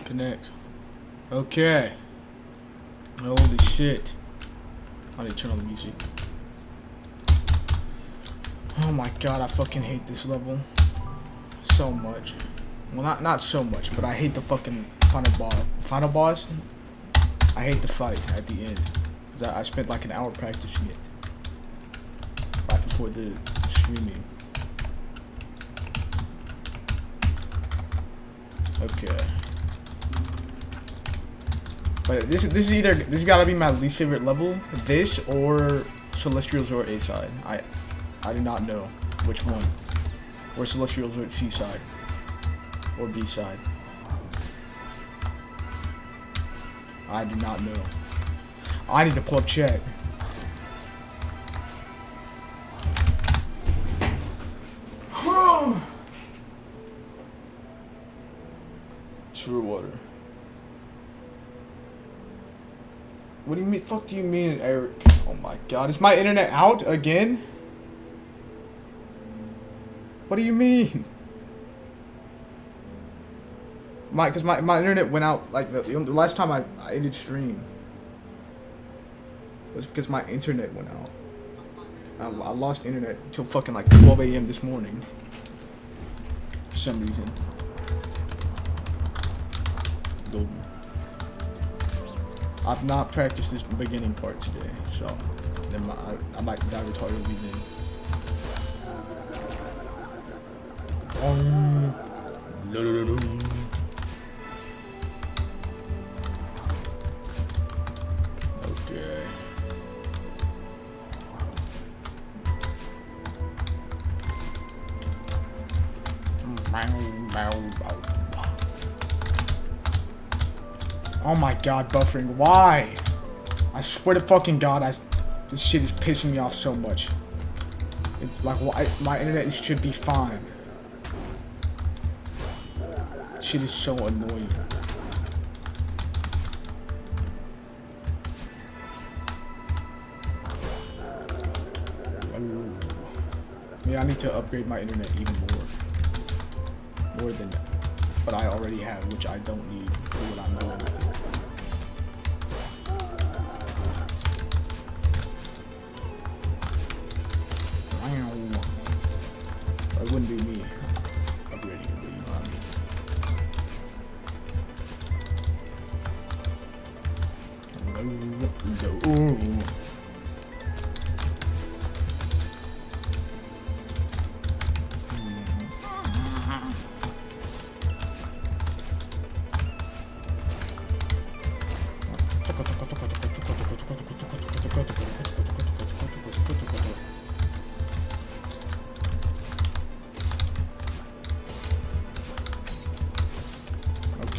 Connect. Okay. Holy shit. I need to turn on the music. Oh my god, I fucking hate this level so much. Well, not so much, but I hate the fucking final boss. I hate the fight at the end. Cause I spent like an hour practicing it right before the streaming. Okay. But this gotta be my least favorite level. This or Celestial Resort A side. I do not know which one. Or Celestial Resort C side. Or B side. I do not know. I need to pull up chat. True water. What do you mean? Fuck do you mean, Eric? Oh my god, is my internet out again? What do you mean? Cause my internet went out like the last time I did stream. It was because my internet went out. I lost internet until fucking like 12 a.m. this morning. For some reason. Golden. I've not practiced this beginning part today, so then I might die retardedly then. Okay. Oh my god, buffering. Why? I swear to fucking god, this shit is pissing me off so much. My internet should be fine. Shit is so annoying. Yeah, I need to upgrade my internet even more. More than what I already have, which I don't need for what I'm doing with it. It wouldn't be me upgrading it, but you know what I mean.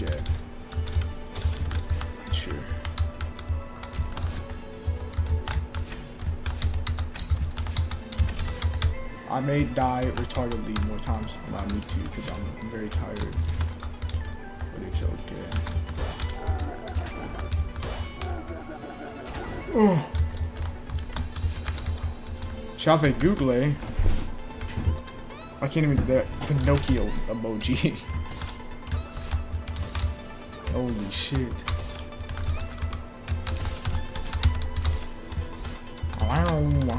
Okay. Sure. I may die retardedly more times than I need to because I'm very tired. But it's okay. Oh. Chave Google. I can't even do that Pinocchio emoji. Holy shit. Wow.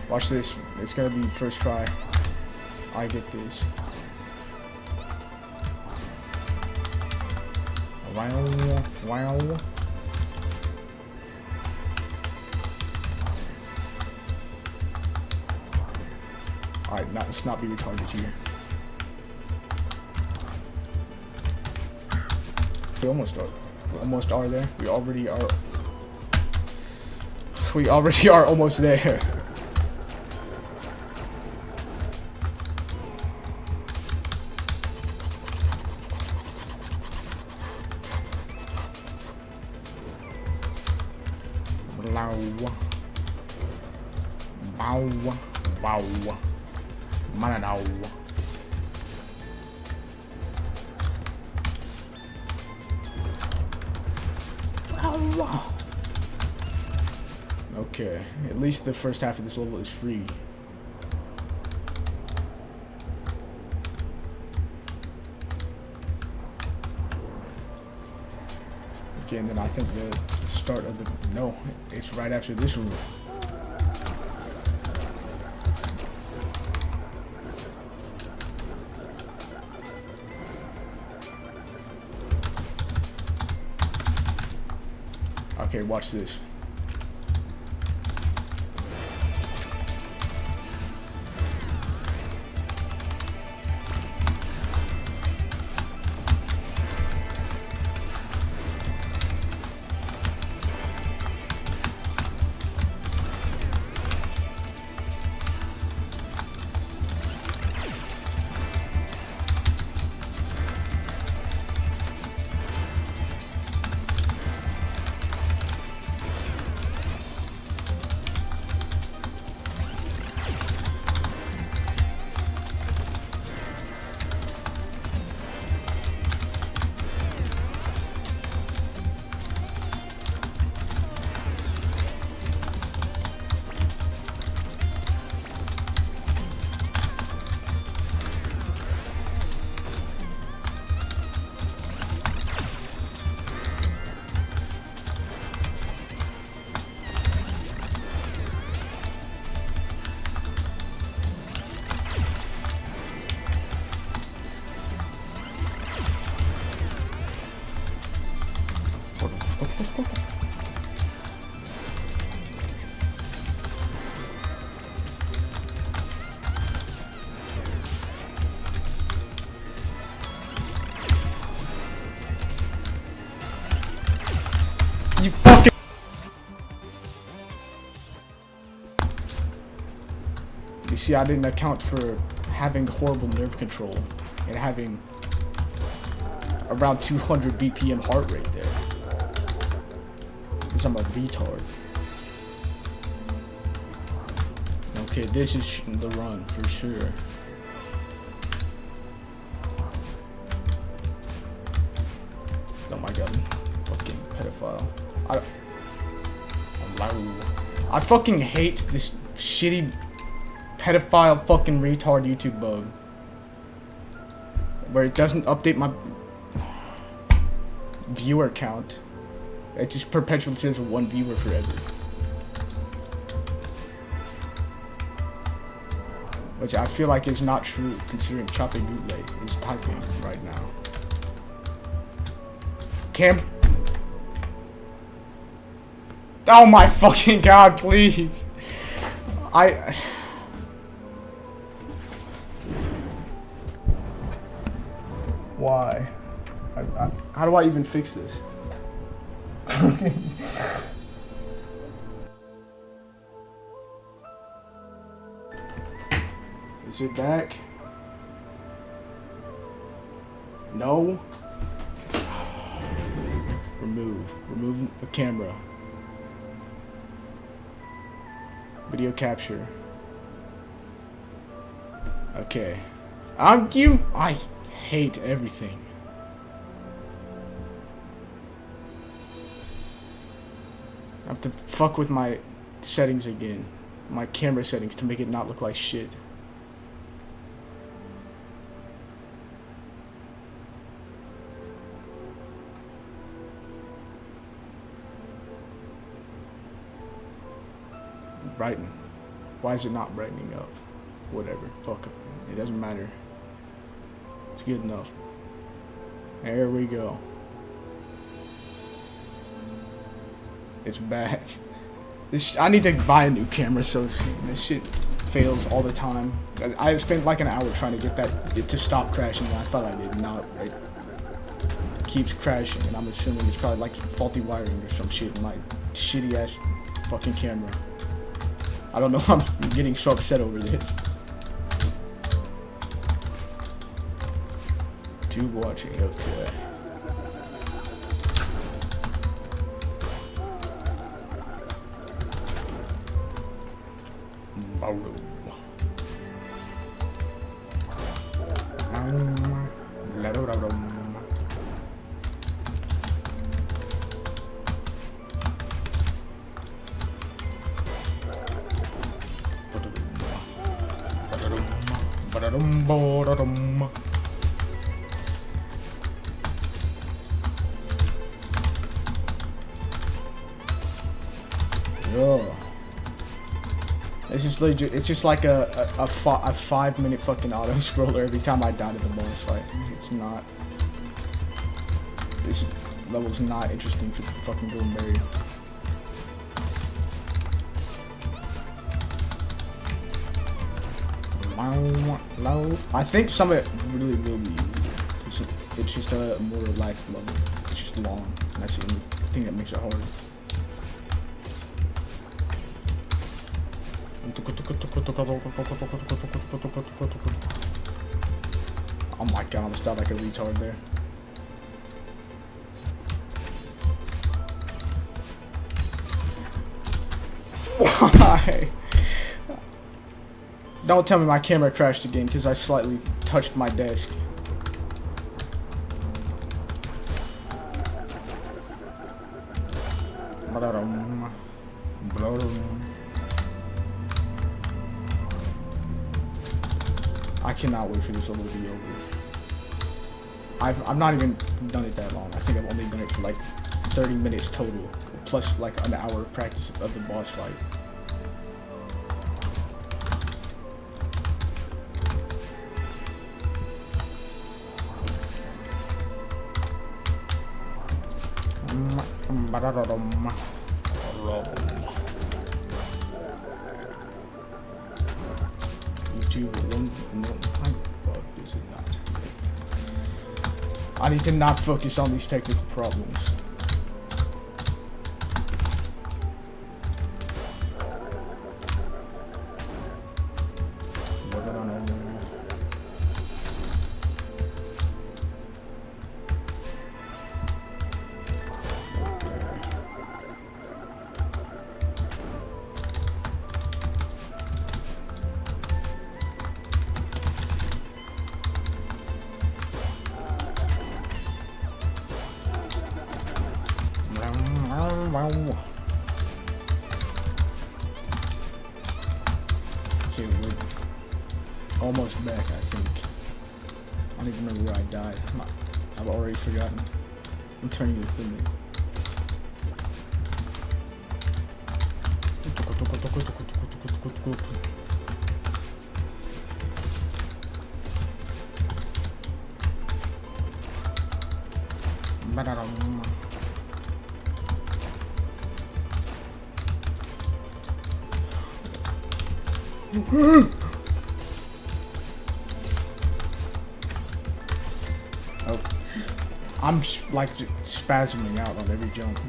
Watch this. It's gonna be first try. I get this. Wow. Alright, let's not be retarded here. We almost are. We almost are there. We already are. We already are almost there. Wow. Mananaw. Okay, at least the first half of this level is free. Okay, and then I think the start of the... No, it's right after this room. Okay, watch this. You fucking... You see, I didn't account for having horrible nerve control and having around 200 BPM heart rate there. Because I'm a retard. Okay, this is the run for sure. Oh my god, fucking pedophile. I fucking hate this shitty pedophile fucking retard YouTube bug. Where it doesn't update my viewer count. It just perpetually says one viewer forever. Which I feel like is not true considering Choppy Bootleg is typing right now. Cam. Oh my fucking god, please. Why? How do I even fix this? Is it back? No. Remove the camera. Video capture. Okay. I hate everything. I have to fuck with my settings again. My camera settings to make it not look like shit. Brighten. Why is it not brightening up? Whatever. Fuck it. It doesn't matter. It's good enough. There we go. It's back. I need to buy a new camera so this shit fails all the time. I spent like an hour trying to get it to stop crashing and I thought I did not. It keeps crashing and I'm assuming it's probably like faulty wiring or some shit in my shitty ass fucking camera. I don't know, I'm getting so upset over this. Tube watching, okay. Ugh. It's just legit. It's just like a 5-minute fucking auto scroller every time I die to the boss fight. It's not. This level's not interesting for fucking Bill Murray. I think some of it really will be easy. It's just a more relaxed level. It's just long. And that's the only thing that makes it hard. Oh my god, I almost died like a retard there. Why? Don't tell me my camera crashed again because I slightly touched my desk. I cannot wait for this level to be over. I've not even done it that long. I think I've only done it for like 30 minutes total, plus like an hour of practice of the boss fight. I need to not focus on these technical problems. Okay, we're almost back, I think. I don't even remember where I died. I've already forgotten. I'm turning to Finley. Oh, I'm like spasming out on every jump.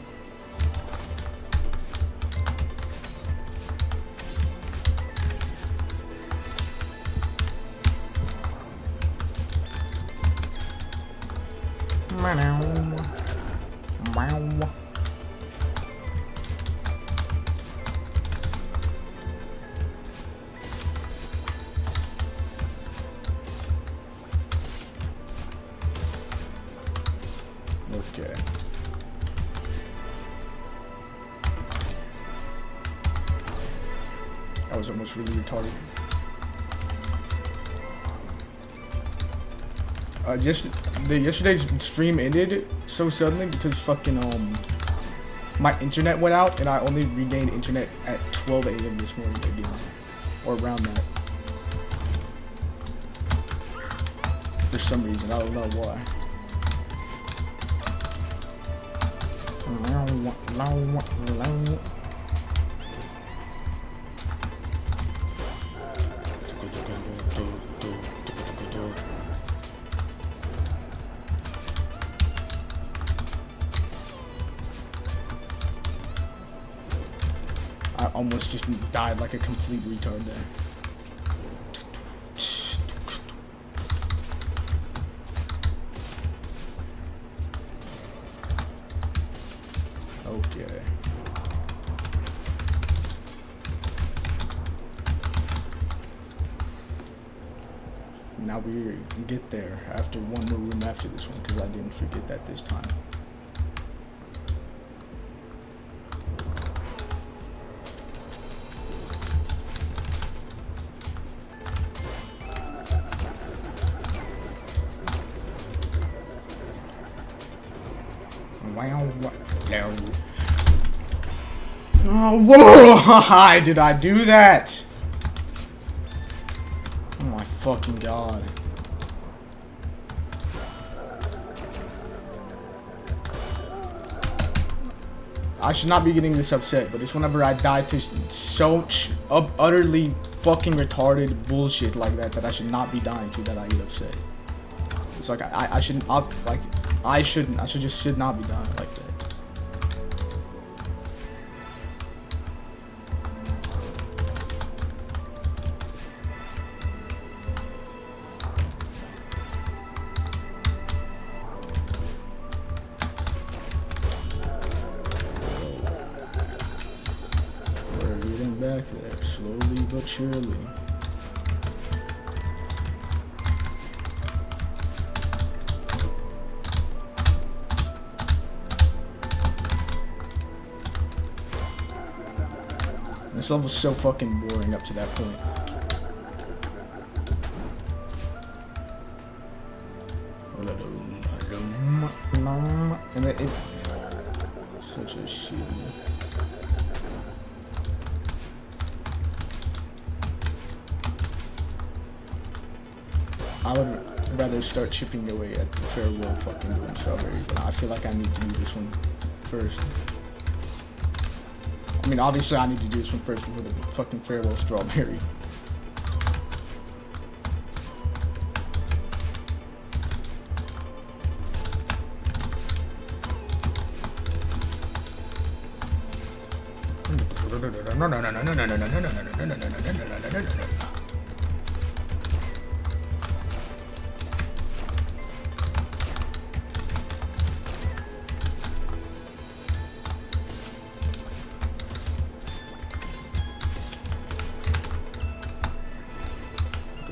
Okay. That was almost really retarded. Yesterday's stream ended so suddenly because fucking my internet went out and I only regained internet at 12 a.m. this morning again, or around that. For some reason, I don't know why. I almost just died like a complete retard there. Okay. Now we get there after one more room after this one because I didn't forget that this time. Wow, no. Oh, whoa! Why did I do that? Oh my fucking god. I should not be getting this upset, but it's whenever I die to so utterly fucking retarded bullshit like that that I should not be dying to that I get upset. It's like I shouldn't I should not be dying like that. Back there, slowly but surely. This level's so fucking boring up to that point. And it such a shit. I would rather start chipping away at the farewell fucking doing strawberry, but I feel like I need to do this one first. I mean, obviously I need to do this one first before the fucking farewell strawberry.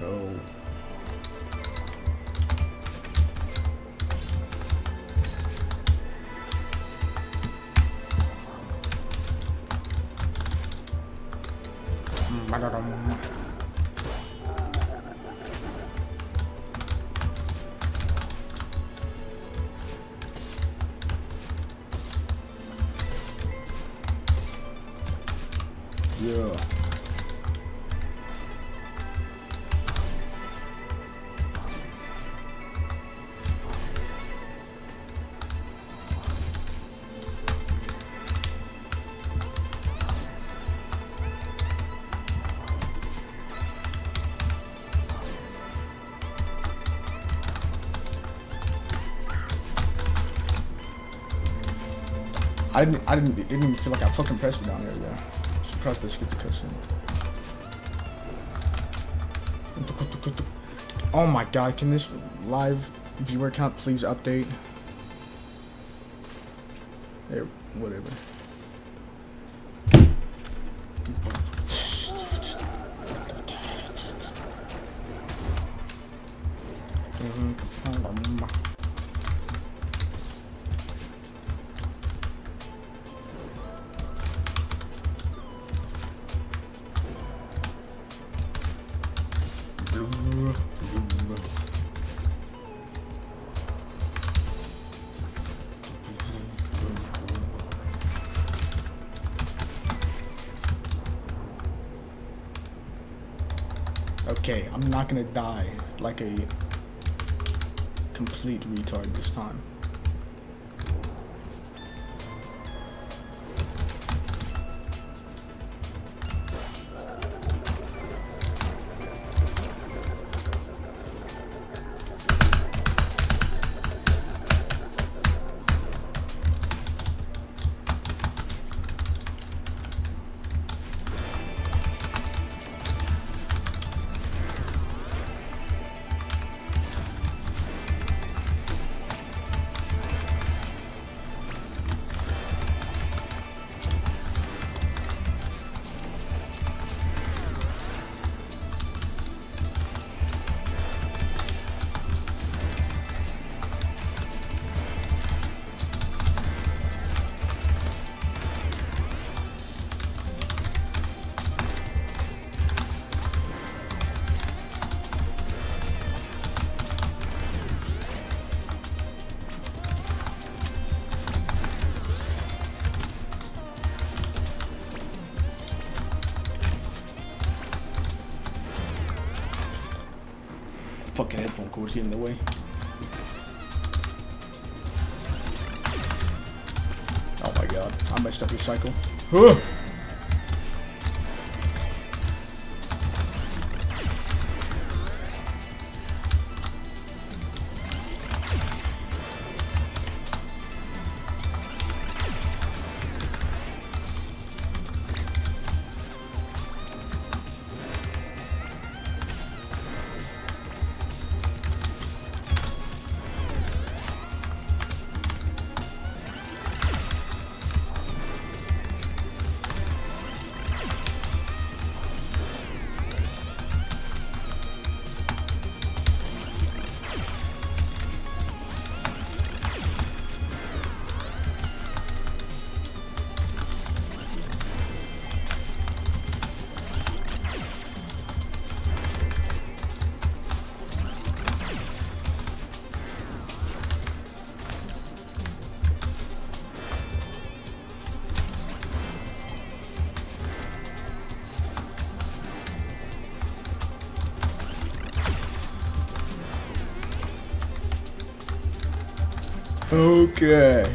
Go. Yeah. I didn't even feel like I fucking pressed it down there, yeah. Surprised they skipped the cutscene. Oh my god, can this live viewer count please update? There, whatever. Okay, I'm not gonna die like a complete retard this time. fucking headphone cords get in the way. Oh my god, I messed up this cycle. Okay.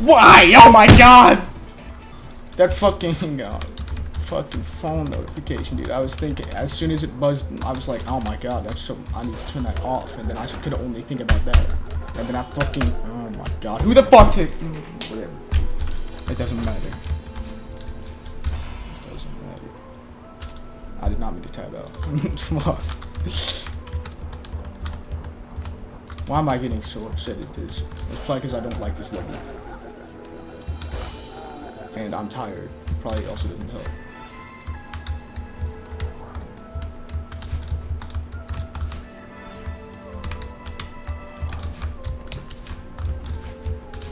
Why? Oh my god! That fucking fucking phone notification, dude. I was thinking, as soon as it buzzed, I was like, oh my god, that's so, I need to turn that off. And then I could only think about that. And then I fucking, oh my god, who the fuck did, whatever. It doesn't matter. It doesn't matter. I did not mean to tab out. Fuck. Why am I getting so upset at this? It's probably because I don't like this level. And I'm tired. Probably also doesn't help.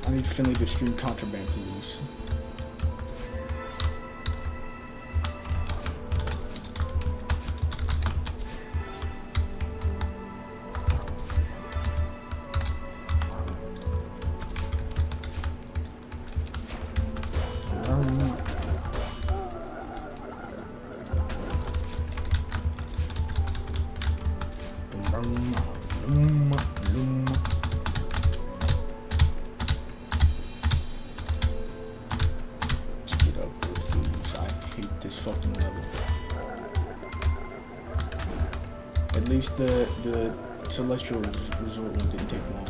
I need Finley to stream Contraband, please. At least the Celestial Resort one didn't take long.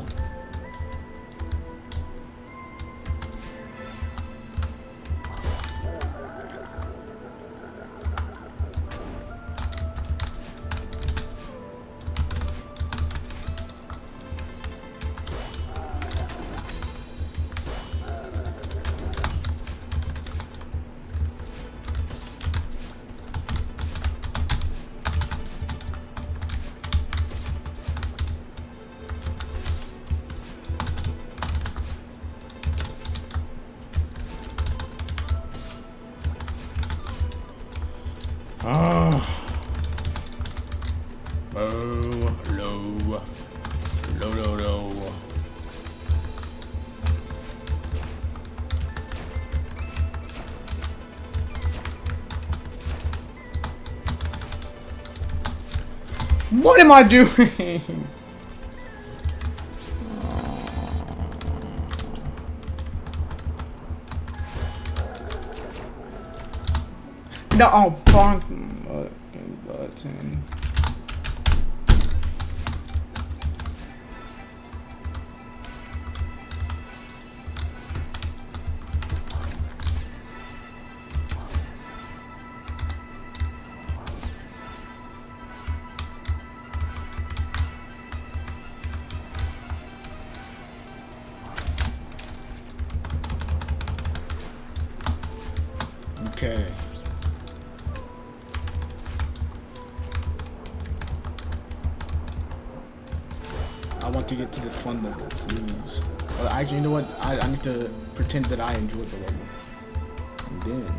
Low. What am I doing? No, button. Okay. I want to get to the fun level, please. Well, actually, you know what? I need to pretend that I enjoyed the level. And then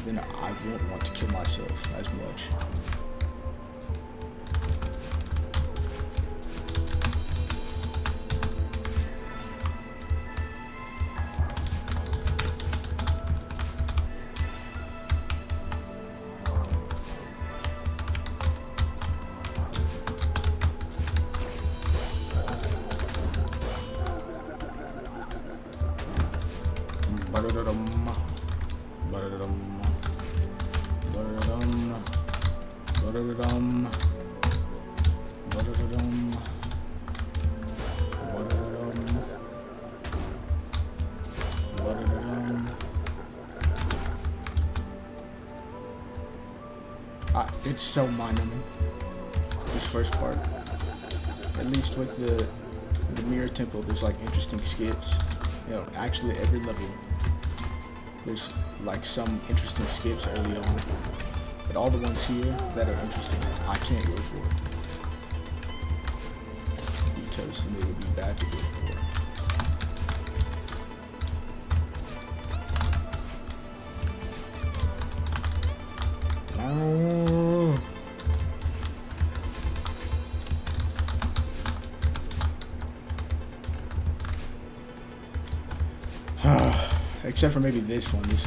then I won't want to kill myself as much. It's so mind-numbing, this first part. At least with the mirror temple, there's like interesting skips. You know, actually every level, there's like some interesting skips early on. But all the ones here that are interesting, I can't go for. Because then they would be bad to go for. Except for maybe this one. This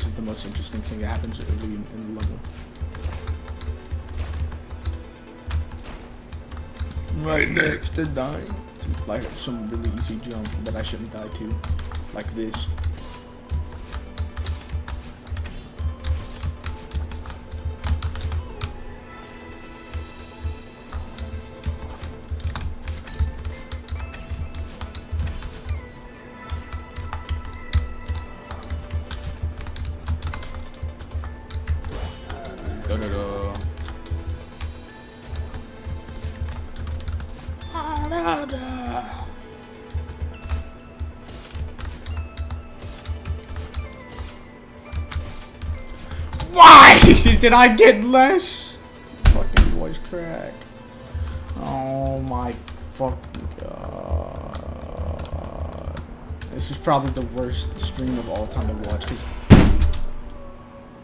is the most interesting thing that happens early in the level. Right next to dying. Like some really easy jump that I shouldn't die to. Like this. Why did I get less? Fucking voice crack. Oh my fucking god. This is probably the worst stream of all time to watch because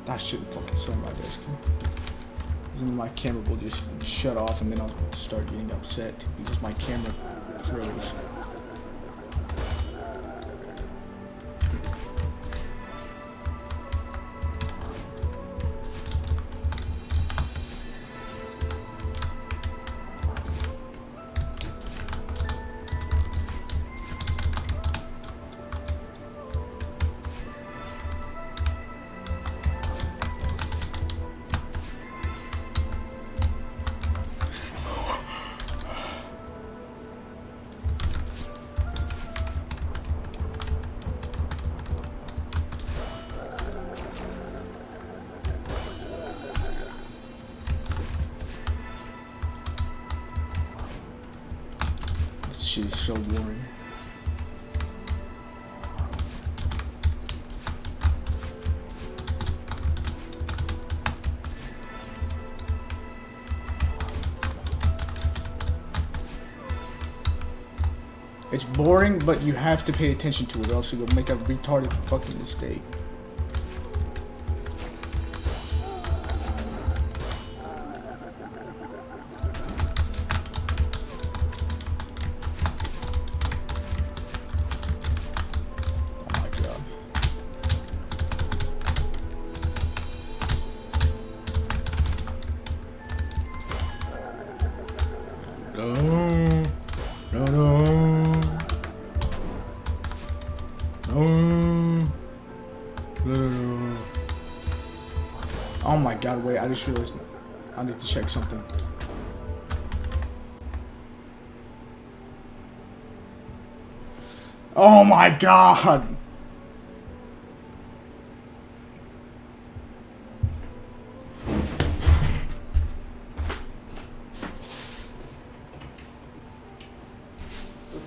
that shouldn't fucking sell my desk. Then my camera will just shut off and then I'll start getting upset because my camera froze. This shit is so boring. It's boring, but you have to pay attention to it, or else you'll make a retarded fucking mistake. Oh my god, wait, I just realized I need to check something. Oh my god!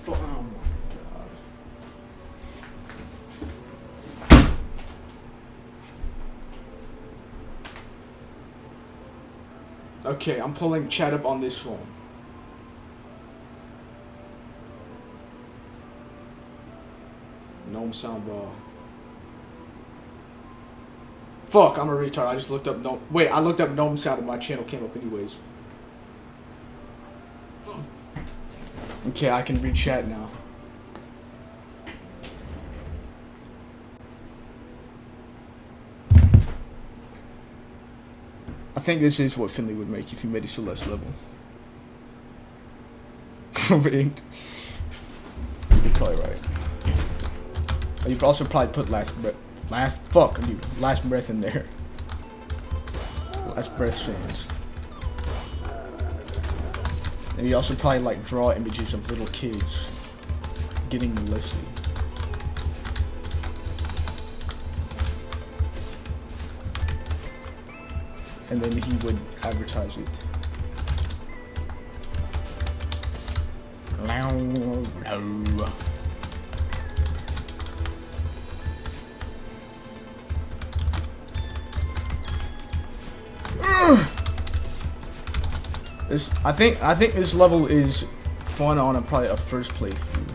Oh my god. Okay, I'm pulling chat up on this phone. Gnome soundbar. Fuck, I'm a retard. I just looked up gnome. Wait, I looked up gnome sound and my channel came up anyways. Okay, I can read chat now. I think this is what Finley would make if he made a Celeste level. Rigged. You're probably right. You could also probably put last breath in there. Last breath scenes. And you also probably like draw images of little kids getting molested. And then he would advertise it. I think this level is fun on probably a first playthrough,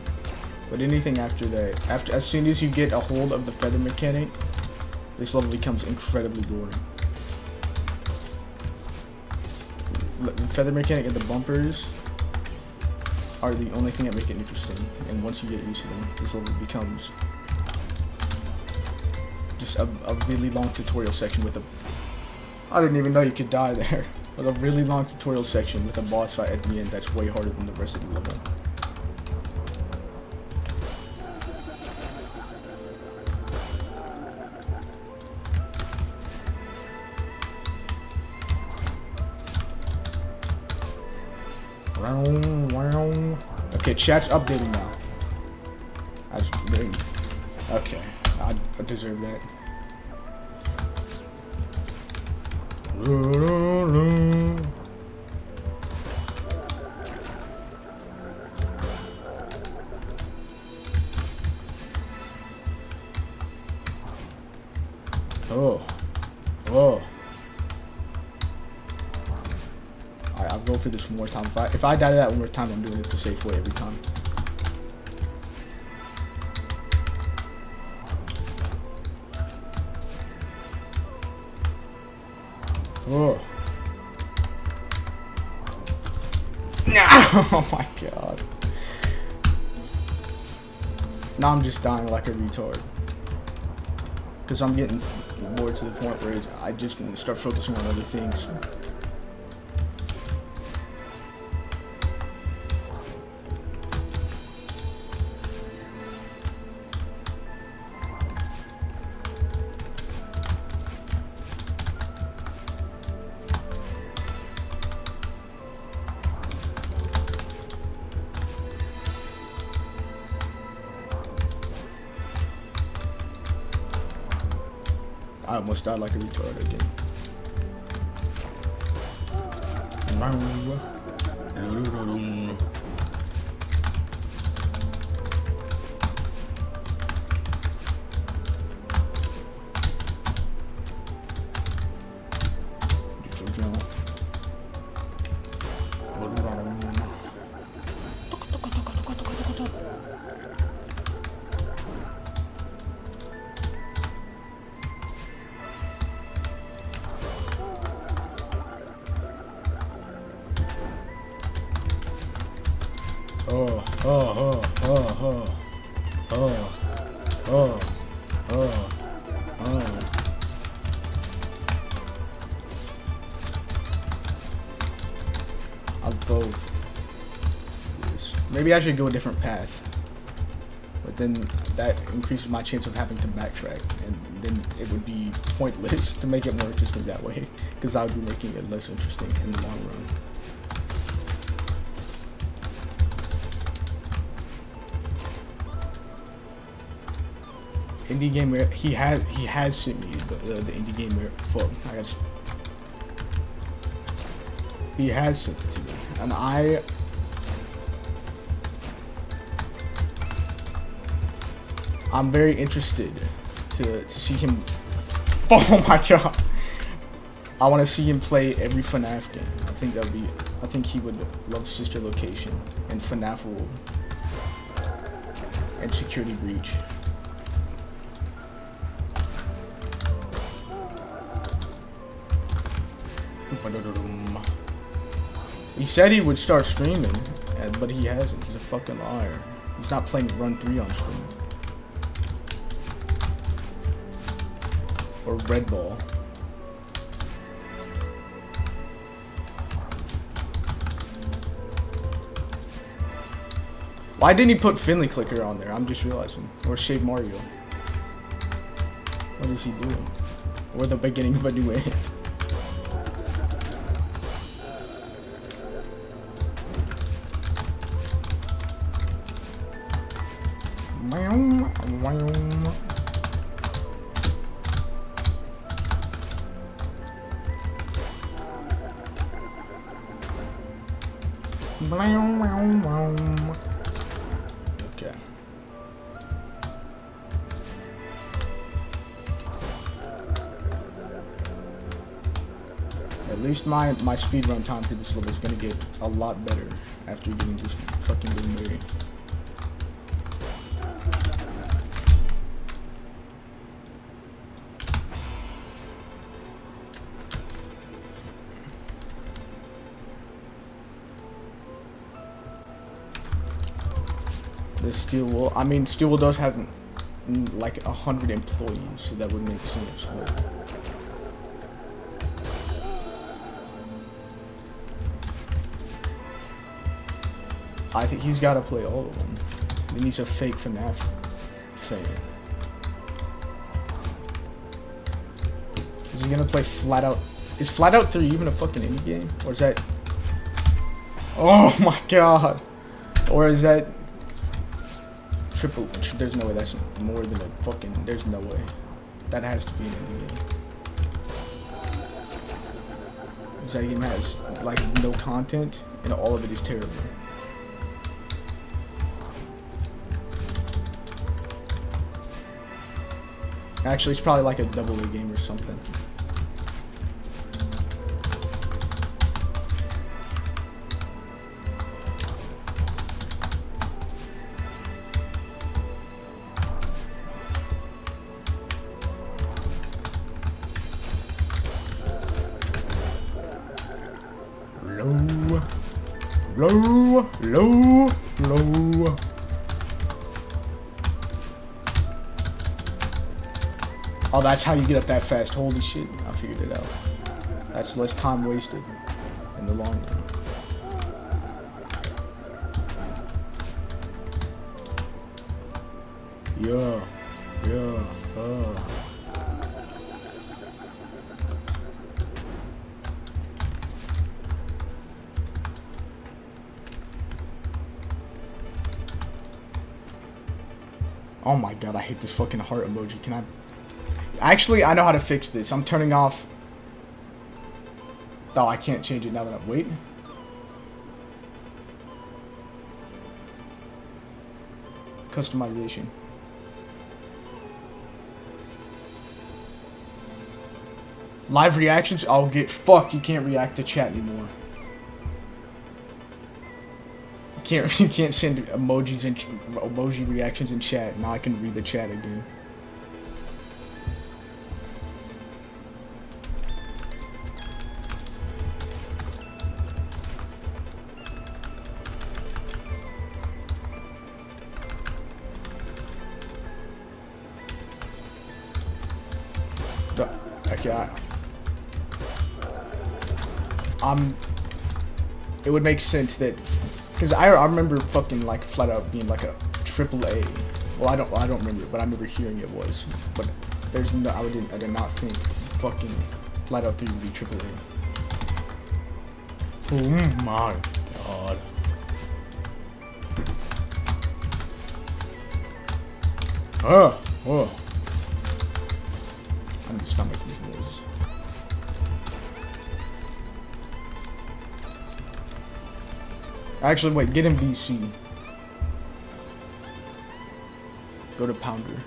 but anything after that, as soon as you get a hold of the feather mechanic, this level becomes incredibly boring. The feather mechanic and the bumpers are the only thing that make it interesting, and once you get used to them, this level becomes just a really long tutorial section with a... I didn't even know you could die there. With a really long tutorial section with a boss fight at the end that's way harder than the rest of the level. Okay, chat's updating now. Okay, I deserve that. Oh. Alright, I'll go for this one more time. If I die to that one more time, I'm doing it the safe way every time. Oh. Oh my god. Now I'm just dying like a retard. Because I'm getting bored to the point where I just can start focusing on other things. I almost died like a retard again. I'll both. Maybe I should go a different path. But then that increases my chance of having to backtrack, and then it would be pointless to make it more interesting that way, because I would be making it less interesting in the long run. Indie gamer, he has sent me the indie gamer. Fuck, I guess he has sent it to me, and I'm very interested to see him. Oh my god! I want to see him play every FNAF game. I think he would love Sister Location and FNAF World and Security Breach. He said he would start streaming, but he hasn't. He's a fucking liar. He's not playing Run 3 on stream. Or Red Ball. Why didn't he put Finley Clicker on there? I'm just realizing. Or Shave Mario. What is he doing? Or the beginning of a new ant. Okay. At least my speedrun time for this level is gonna get a lot better after getting this fucking good movie. The Steel Wool. I mean, Steel Wool does have like 100 employees, so that would make sense. But I think he's got to play all of them. Then he's a fake FNAF fan. Is he gonna play Flat Out? Is Flat Out 3 even a fucking indie game, or is that? Oh my god! Or is that? Triple, there's no way that's more than a fucking, there's no way. That has to be an indie game. Because that game has, like, no content, and all of it is terrible. Actually, it's probably like a AA game or something. Low. Oh, that's how you get up that fast. Holy shit, I figured it out. That's less time wasted in the long run. Yeah. Oh my god, I hate this fucking heart emoji. Can I... Actually, I know how to fix this. I'm turning off... Oh, I can't change it now that I'm waiting. Customization. Live reactions? I'll get fucked. You can't react to chat anymore. You can't send emojis and emoji reactions in chat. Now I can read the chat again. Okay, it would make sense that, because I remember fucking like Flat Out being like a AAA. Well, I don't remember, but I remember hearing it was. But there's no, I did not think fucking Flat Out 3 would be AAA. Oh my god. Oh. I need to stop making these noises. Actually, wait, get him VC. Go to Pounder.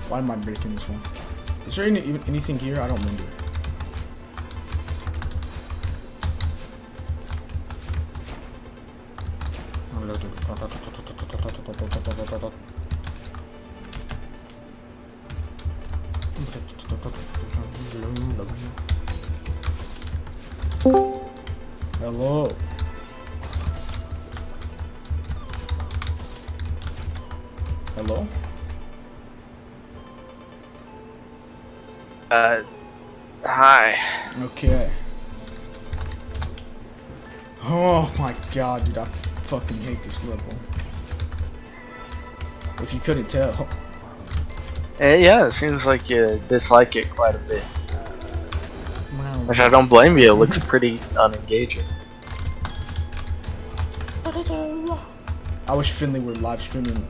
Why am I breaking this one? Is there anything here? I don't remember. Hello. Hello? Hi. Okay. Oh my god, dude, I fucking hate this level. If you couldn't tell. Yeah, it seems like you dislike it quite a bit. Which I don't blame you, it looks pretty unengaging. I wish Finley were live streaming,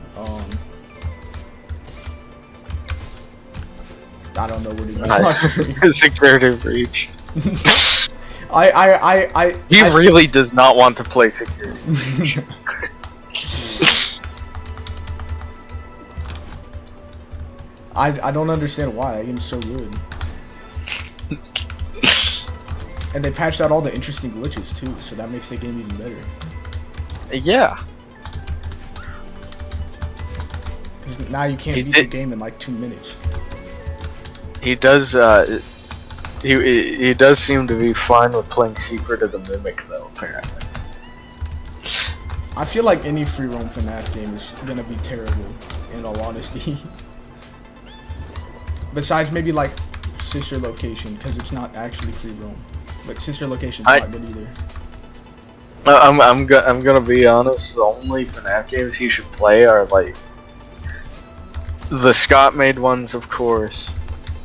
I don't know what he was. Security breach. He really does not want to play security breach. I don't understand why. That game's so good. And they patched out all the interesting glitches too, so that makes the game even better. Yeah. Because now you can't beat the game in like 2 minutes. He does. He does seem to be fine with playing Secret of the Mimic, though. Apparently. I feel like any free roam FNAF game is gonna be terrible, in all honesty. Besides maybe like Sister Location, because it's not actually free roam. But Sister Location's not good either. I'm gonna be honest. The only FNAF games he should play are like the Scott made ones, of course,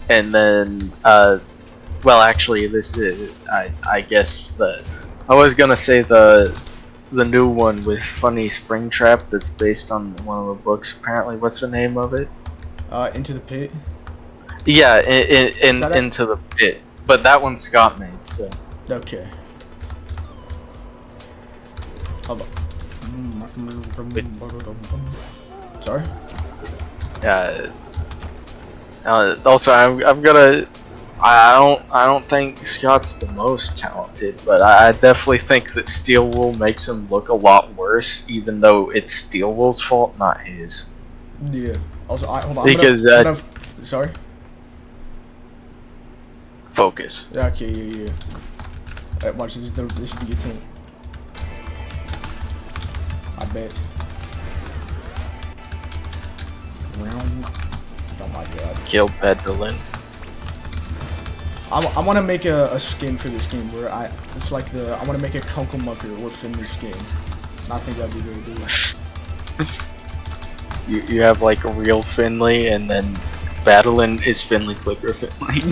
and then well, actually, this is I guess I was gonna say the new one with Funny Springtrap that's based on one of the books. Apparently, what's the name of it? Into the Pit. Yeah, Into the Pit. But that one Scott made, so. Okay. Hold on. Sorry? Yeah. Also, I'm gonna. I don't think Scott's the most talented, but I definitely think that Steel Wool makes him look a lot worse, even though it's Steel Wool's fault, not his. Yeah. Also, hold on. Because sorry. Focus. Okay, yeah. Alright, watch, this is the attempt. I bet. Oh my god. Kill Bedouin. I want to make a skin for this game where I want to make a Kunkle munker with Finley's skin. And I think that'd be very good. You have like a real Finley, and then Badalin is Finley Clicker Finley.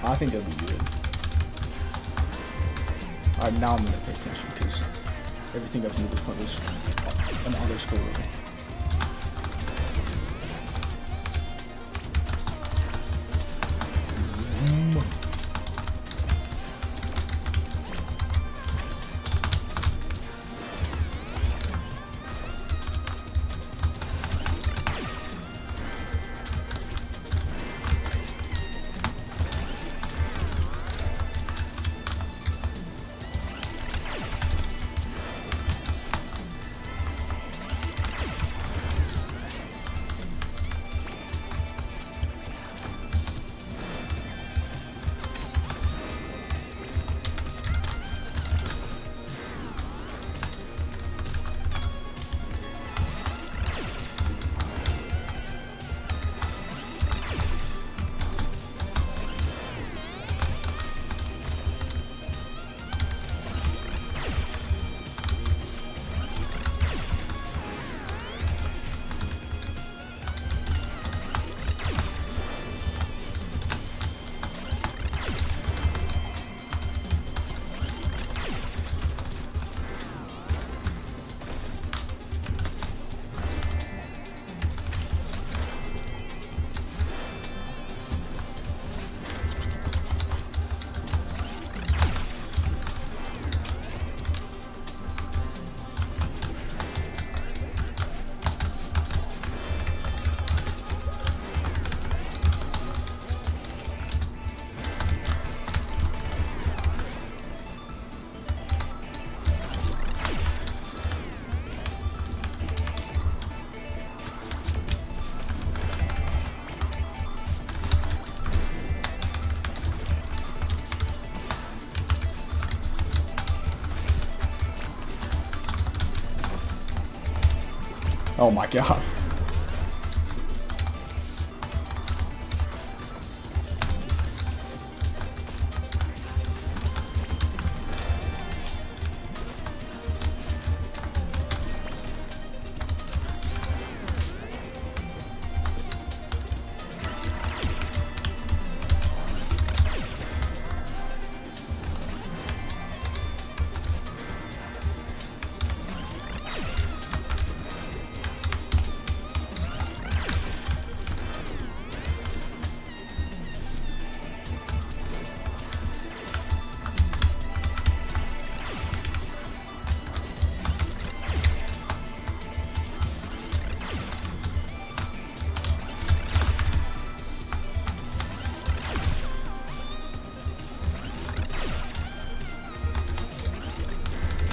I think that'd be good. Alright, now I'm gonna pay attention because everything up to this point was an auto score. Oh my god.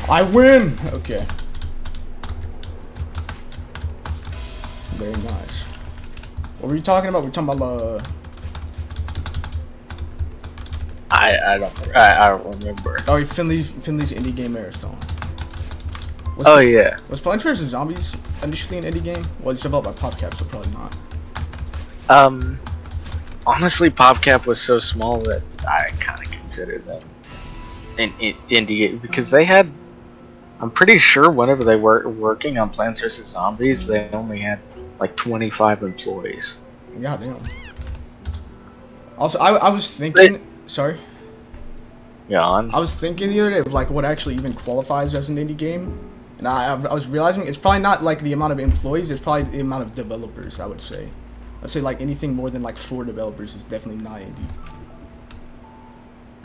I win! Okay. Very nice. What were you talking about? We're talking about, I don't remember. oh, Finley's indie game marathon. Yeah. Was Plants vs. Zombies initially an indie game? Well, it's developed by PopCap, so probably not. Honestly, PopCap was so small that I kind of considered them an indie because they had. I'm pretty sure whenever they were working on Plants vs. Zombies, they only had like 25 employees. Goddamn. Also, I was thinking. Sorry. Yeah. I was thinking the other day of like what actually even qualifies as an indie game, and I was realizing it's probably not like the amount of employees. It's probably the amount of developers. I would say. I'd say like anything more than like 4 developers is definitely not indie.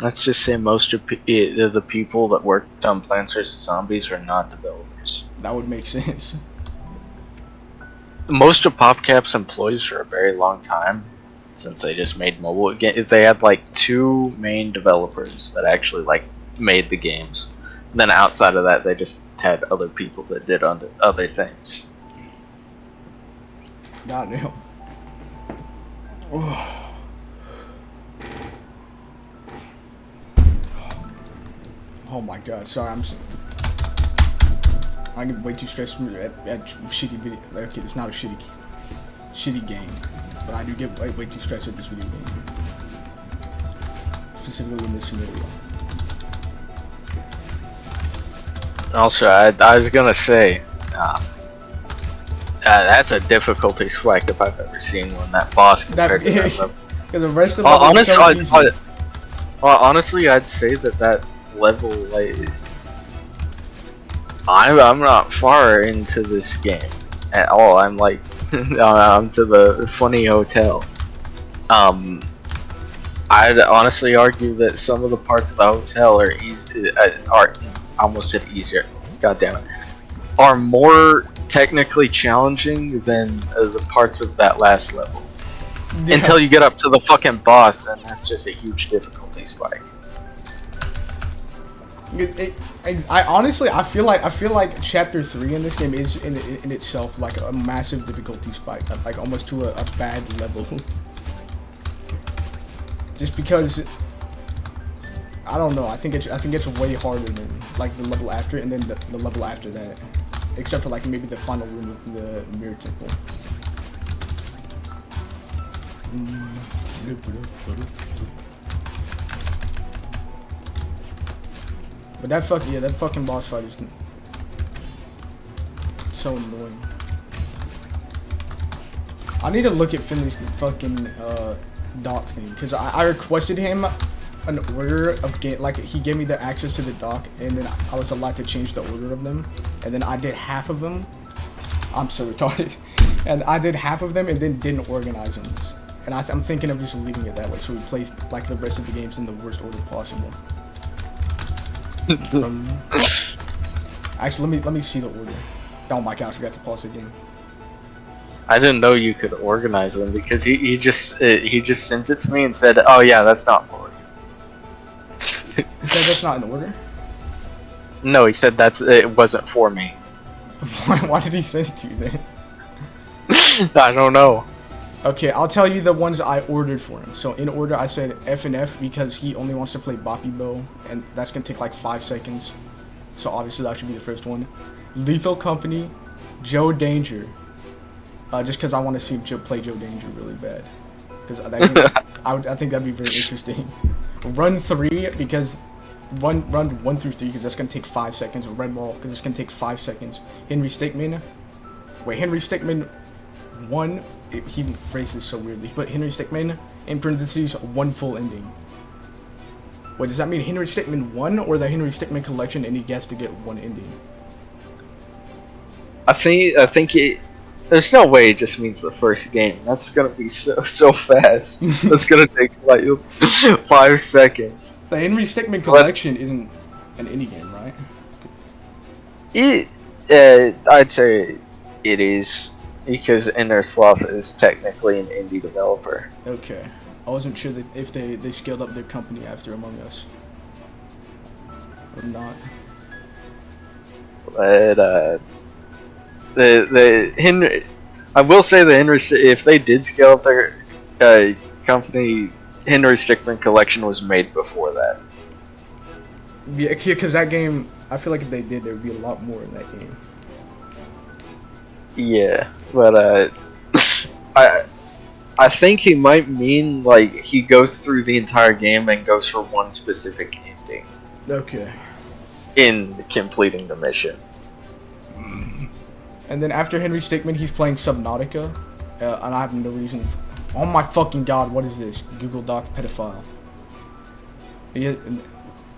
Let's just say most of the people that worked on Plants vs. Zombies are not developers. That would make sense. Most of PopCap's employees for a very long time, since they just made mobile games, they had like 2 main developers that actually like made the games. Then outside of that, they just had other people that did other things. Goddamn. Oh my god, sorry, I get way too stressed at shitty video. Okay, it's not a shitty game, but I do get way too stressed at this video game. Specifically in this scenario. Also, I was gonna say, that's a difficulty spike if I've ever seen one. That boss compared to that level. The rest of the level is so easy. Honestly, I'd say that level, like, I'm not far into this game at all. I'm like, I'm to the funny hotel. I'd honestly argue that some of the parts of the hotel are easy, are I almost said easier. God damn it, are more technically challenging than the parts of that last level. Yeah. Until you get up to the fucking boss, and that's just a huge difficulty spike. I honestly, I feel like chapter 3 in this game is in itself like a massive difficulty spike, like almost to a bad level. Just because, I don't know, I think it's way harder than like the level after it, and then the level after that, except for like maybe the final room of the mirror temple. But that fucking boss fight is so annoying. I need to look at Finley's fucking dock thing, because I requested him an order of game, like he gave me the access to the dock, and then I was allowed to change the order of them, and then I did half of them. I'm so retarded. And I did half of them and then didn't organize them. And I'm thinking of just leaving it that way, so we play like the rest of the games in the worst order possible. Actually, let me see the order. Oh my god, I forgot to pause the game. I didn't know you could organize them because he just sent it to me and said, "Oh yeah, that's not for you." He said that's not in order? No, he said it wasn't for me. Why did he send it to you then? I don't know. Okay, I'll tell you the ones I ordered for him. So in order, I said F and F because he only wants to play Boppy Bow, and that's gonna take like 5 seconds. So obviously that should be the first one. Lethal Company, Joe Danger. Just because I want to see play Joe Danger really bad. Because I think that'd be very interesting. Run 3 because run 1 through 3 because that's gonna take 5 seconds. Red Ball because it's gonna take 5 seconds. Henry Stickmin. Wait, Henry Stickmin 1. He phrased this so weirdly, but Henry Stickmin in parentheses 1 full ending. Wait, does that mean Henry Stickmin 1 or the Henry Stickmin collection and he gets to get 1 ending? I think it. There's no way it just means the first game. That's gonna be so fast. That's gonna take like 5 seconds. The Henry Stickmin collection isn't an indie game, right? I'd say it is because Innersloth is technically an indie developer. Okay, I wasn't sure that if they scaled up their company after Among Us or not. But the Henry, I will say the Henry, if they did scale up their company, Henry Stickmin collection was made before that. Yeah, because that game, I feel like if they did, there would be a lot more in that game. Yeah, but I think he might mean like he goes through the entire game and goes for one specific ending. Okay. In completing the mission. And then after Henry Stickmin, he's playing Subnautica, and I have no reason. Oh my fucking god, what is this? Google Doc pedophile. Yeah,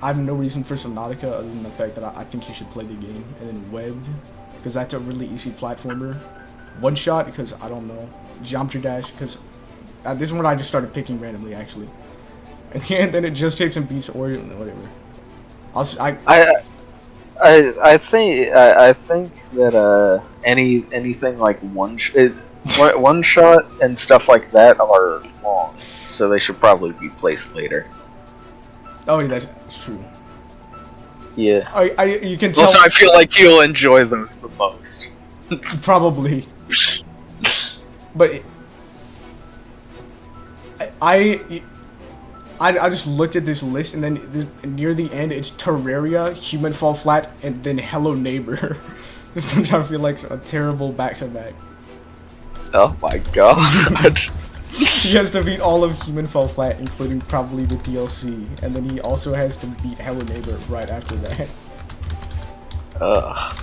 I have no reason for Subnautica other than the fact that I think you should play the game. And then Webbed, because that's a really easy platformer. One Shot, because I don't know. Geometry Dash, because this is what I just started picking randomly, actually. And then it just Shapes and Beats or whatever. I think that anything like one shot and stuff like that are long, so they should probably be placed later. Oh yeah, that's true. Yeah. You can tell. Also, I feel like you'll enjoy those the most. Probably. But I just looked at this list, and then near the end, it's Terraria, Human Fall Flat, and then Hello Neighbor. Which I feel like a terrible back-to-back. Oh my god. He has to beat all of Human Fall Flat, including probably the DLC, and then he also has to beat Hello Neighbor right after that. Ugh.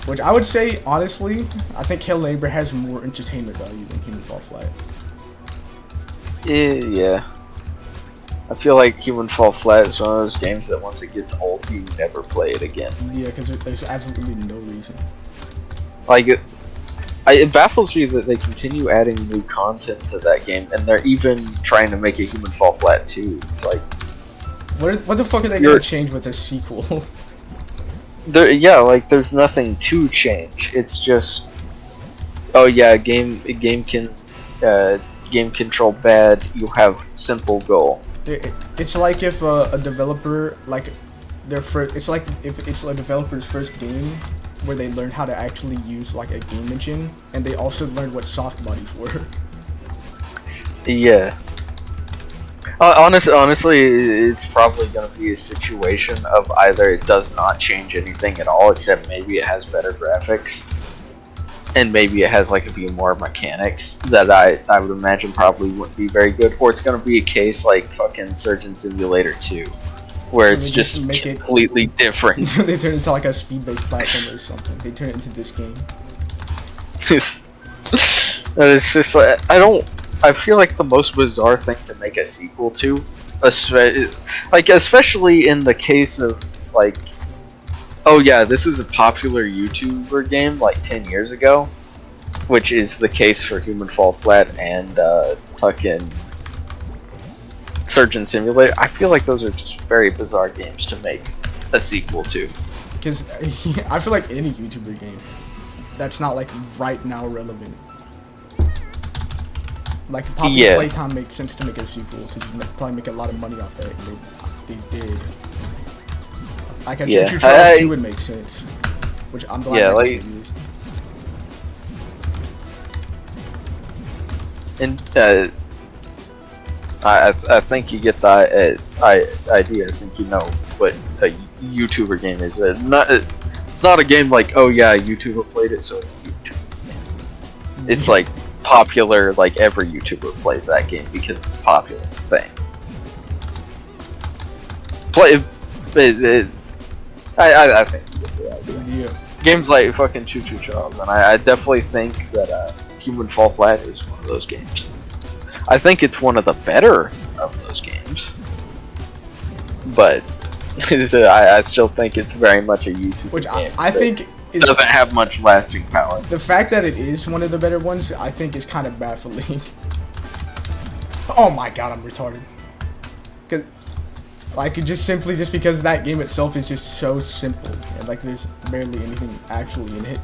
Which I would say, honestly, I think Hello Neighbor has more entertainment value than Human Fall Flat. Yeah. I feel like Human Fall Flat is one of those games that once it gets old, you never play it again. Yeah, because there's absolutely no reason. Like, it baffles me that they continue adding new content to that game, and they're even trying to make a Human Fall Flat 2. It's like... What the fuck are they gonna change with a sequel? Yeah, like, there's nothing to change. It's just... Oh yeah, game control bad, you have simple goal. It's like if a developer, like, it's like if it's a developer's first game where they learned how to actually use like a game engine, and they also learned what soft bodies were. Yeah. Honestly, it's probably going to be a situation of either it does not change anything at all, except maybe it has better graphics, and maybe it has like a few more mechanics that I would imagine probably wouldn't be very good, or it's going to be a case like fucking Surgeon Simulator 2, where it's just completely different. They turn it into like a speed-based platform or something. They turn it into this game. It's just like, I feel like the most bizarre thing to make a sequel to, especially in the case of like, oh yeah, this is a popular YouTuber game like 10 years ago, which is the case for Human Fall Flat and fucking Surgeon Simulator. I feel like those are just very bizarre games to make a sequel to. Because I feel like any YouTuber game that's not like right now relevant. Like popular playtime makes sense to make a sequel because you probably make a lot of money off that, and they did. Like a Choo Choo Charles 2 would make sense, which I'm glad they used. And I think you get the idea. I think you know what a YouTuber game is. It's not a game like, oh yeah, a YouTuber played it, so it's a YouTuber game. It's like popular, like every YouTuber plays that game because it's a popular thing. I think you get the idea. Yeah. Games like fucking Choo Choo Charles, and I definitely think that Human Fall Flat is one of those games. I think it's one of the better of those games, but I still think it's very much a YouTube Which game. I think it doesn't have much lasting power. The fact that it is one of the better ones, I think, is kind of baffling. Oh my god, I'm retarded. Cause, like, just because that game itself is just so simple, and like there's barely anything actually in it.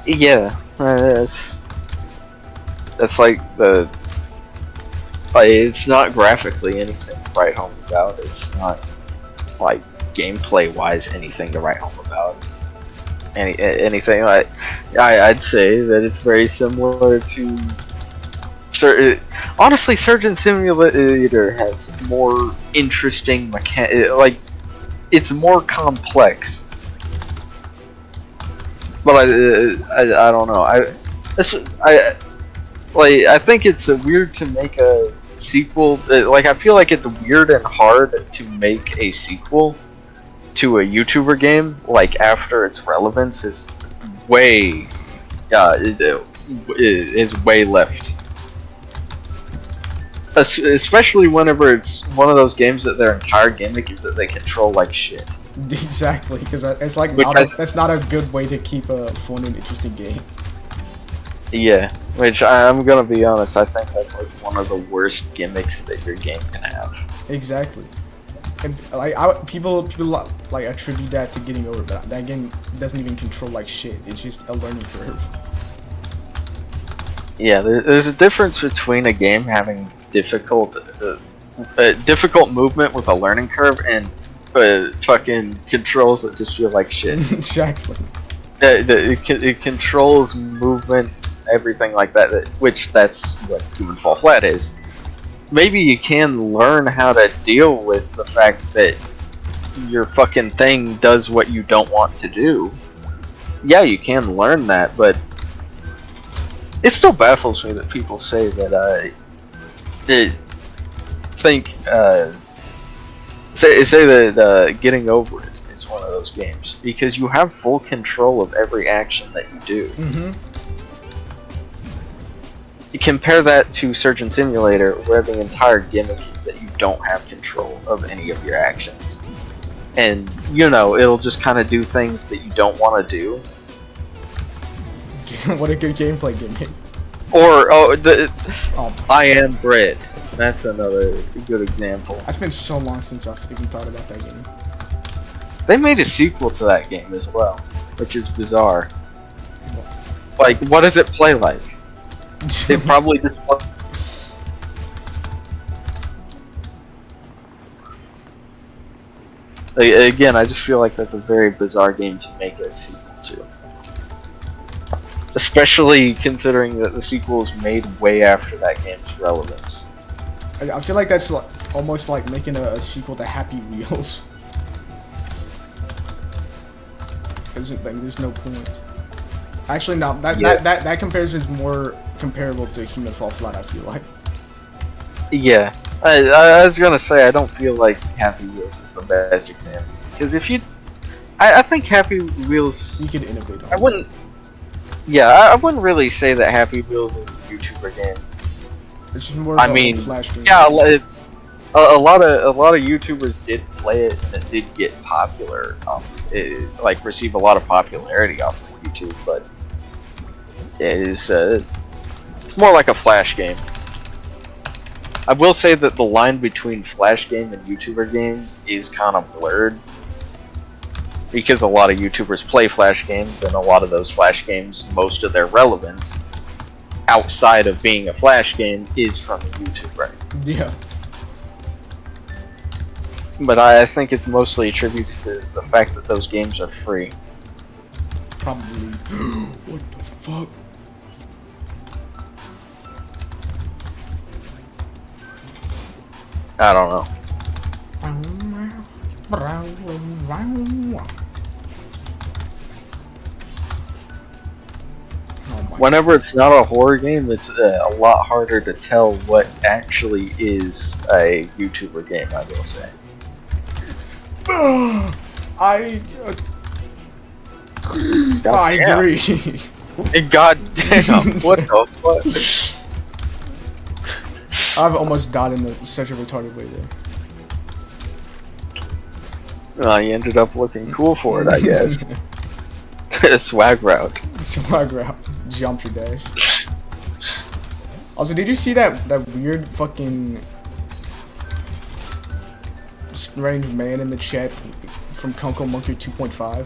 Yeah, that's like it's not graphically anything to write home about. It's not like gameplay wise anything to write home about. Anything like I'd say that it's very similar to. Honestly, Surgeon Simulator has more interesting like it's more complex. But I don't know. I think it's weird to make a sequel. Like I feel like it's weird and hard to make a sequel to a YouTuber game. Like after its relevance is way left. Especially whenever it's one of those games that their entire gimmick is that they control like shit. Exactly, because it's like that's not a good way to keep a fun and interesting game. Yeah, which I'm gonna be honest, I think that's like one of the worst gimmicks that your game can have. Exactly, and like people like attribute that to getting over, but that game doesn't even control like shit. It's just a learning curve. Yeah, there's a difference between a game having difficult movement with a learning curve and fucking controls that just feel like shit. Exactly. It controls movement, everything like that, which that's what Human Fall Flat is. Maybe you can learn how to deal with the fact that your fucking thing does what you don't want to do. Yeah, you can learn that, but it still baffles me that people say that say that getting over it is one of those games because you have full control of every action that you do. Mm-hmm. You compare that to Surgeon Simulator, where the entire gimmick is that you don't have control of any of your actions, and it'll just kind of do things that you don't want to do. What a good gameplay gimmick. Or I Am Bread. That's another good example. It's been so long since I've even thought about that game. They made a sequel to that game as well, which is bizarre. Like, what does it play like? It probably just. Again, I just feel like that's a very bizarre game to make a sequel to. Especially considering that the sequel is made way after that game's relevance. I feel like that's almost like making a sequel to Happy Wheels. There's no point. Actually, no. That comparison is more comparable to Human Fall Flat, I feel like. Yeah. I was gonna say, I don't feel like Happy Wheels is the best example. Because if you... I think Happy Wheels... You could innovate on I wouldn't... Yeah, I wouldn't really say that Happy Wheels is a YouTuber game. It's just more of a Flash game. Yeah, a lot of YouTubers did play it, and it did get popular. Like receive a lot of popularity off of YouTube, but it is it's more like a Flash game. I will say that the line between Flash game and YouTuber game is kind of blurred, because a lot of YouTubers play Flash games, and a lot of those Flash games, most of their relevance outside of being a Flash game is from a YouTuber. Yeah. But I think it's mostly attributed to the fact that those games are free. Probably. What the fuck? I don't know. Whenever it's not a horror game, it's a lot harder to tell what actually is a YouTuber game, I will say. I agree. God damn, what the fuck? I've almost died in such a retarded way there. You ended up looking cool for it, I guess. Swag route. Swag route. Geometry dash. Also, did you see that weird fucking strange man in the chat from Kunkle Munker 2.5?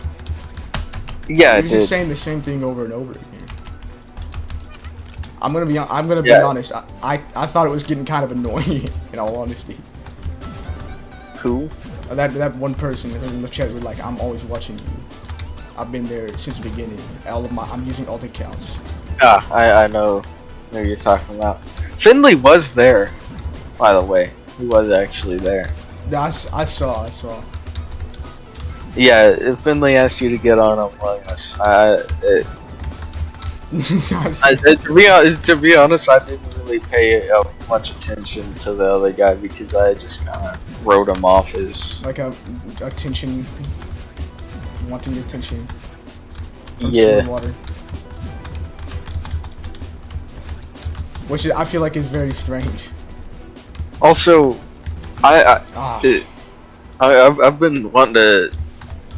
Yeah, he was just saying the same thing over and over again. I'm gonna be honest. I thought it was getting kind of annoying. In all honesty. Who? That one person in the chat was like, "I'm always watching you. I've been there since the beginning. I'm using alt accounts." I know who you're talking about. Finley was there, by the way. He was actually there. I saw. Yeah, if Finley asked you to get on Among Us, to be honest, I didn't really pay much attention to the other guy because I just kind of wrote him off as like attention, wanting attention. Yeah. Water. Which I feel like is very strange. Also, I've been wanting to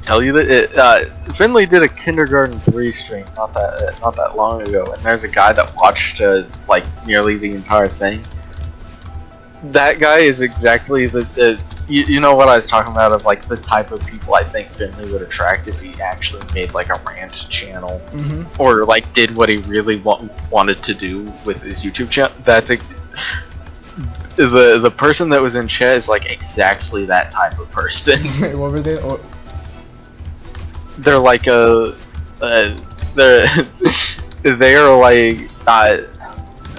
tell you that Finley did a Kindergarten 3 stream not that long ago, and there's a guy that watched like nearly the entire thing. That guy is exactly you know what I was talking about of like the type of people I think Finley would attract if he actually made like a rant channel, or like did what he really wanted to do with his YouTube channel. That's the person that was in chat is like exactly that type of person. What were they? They're like they're like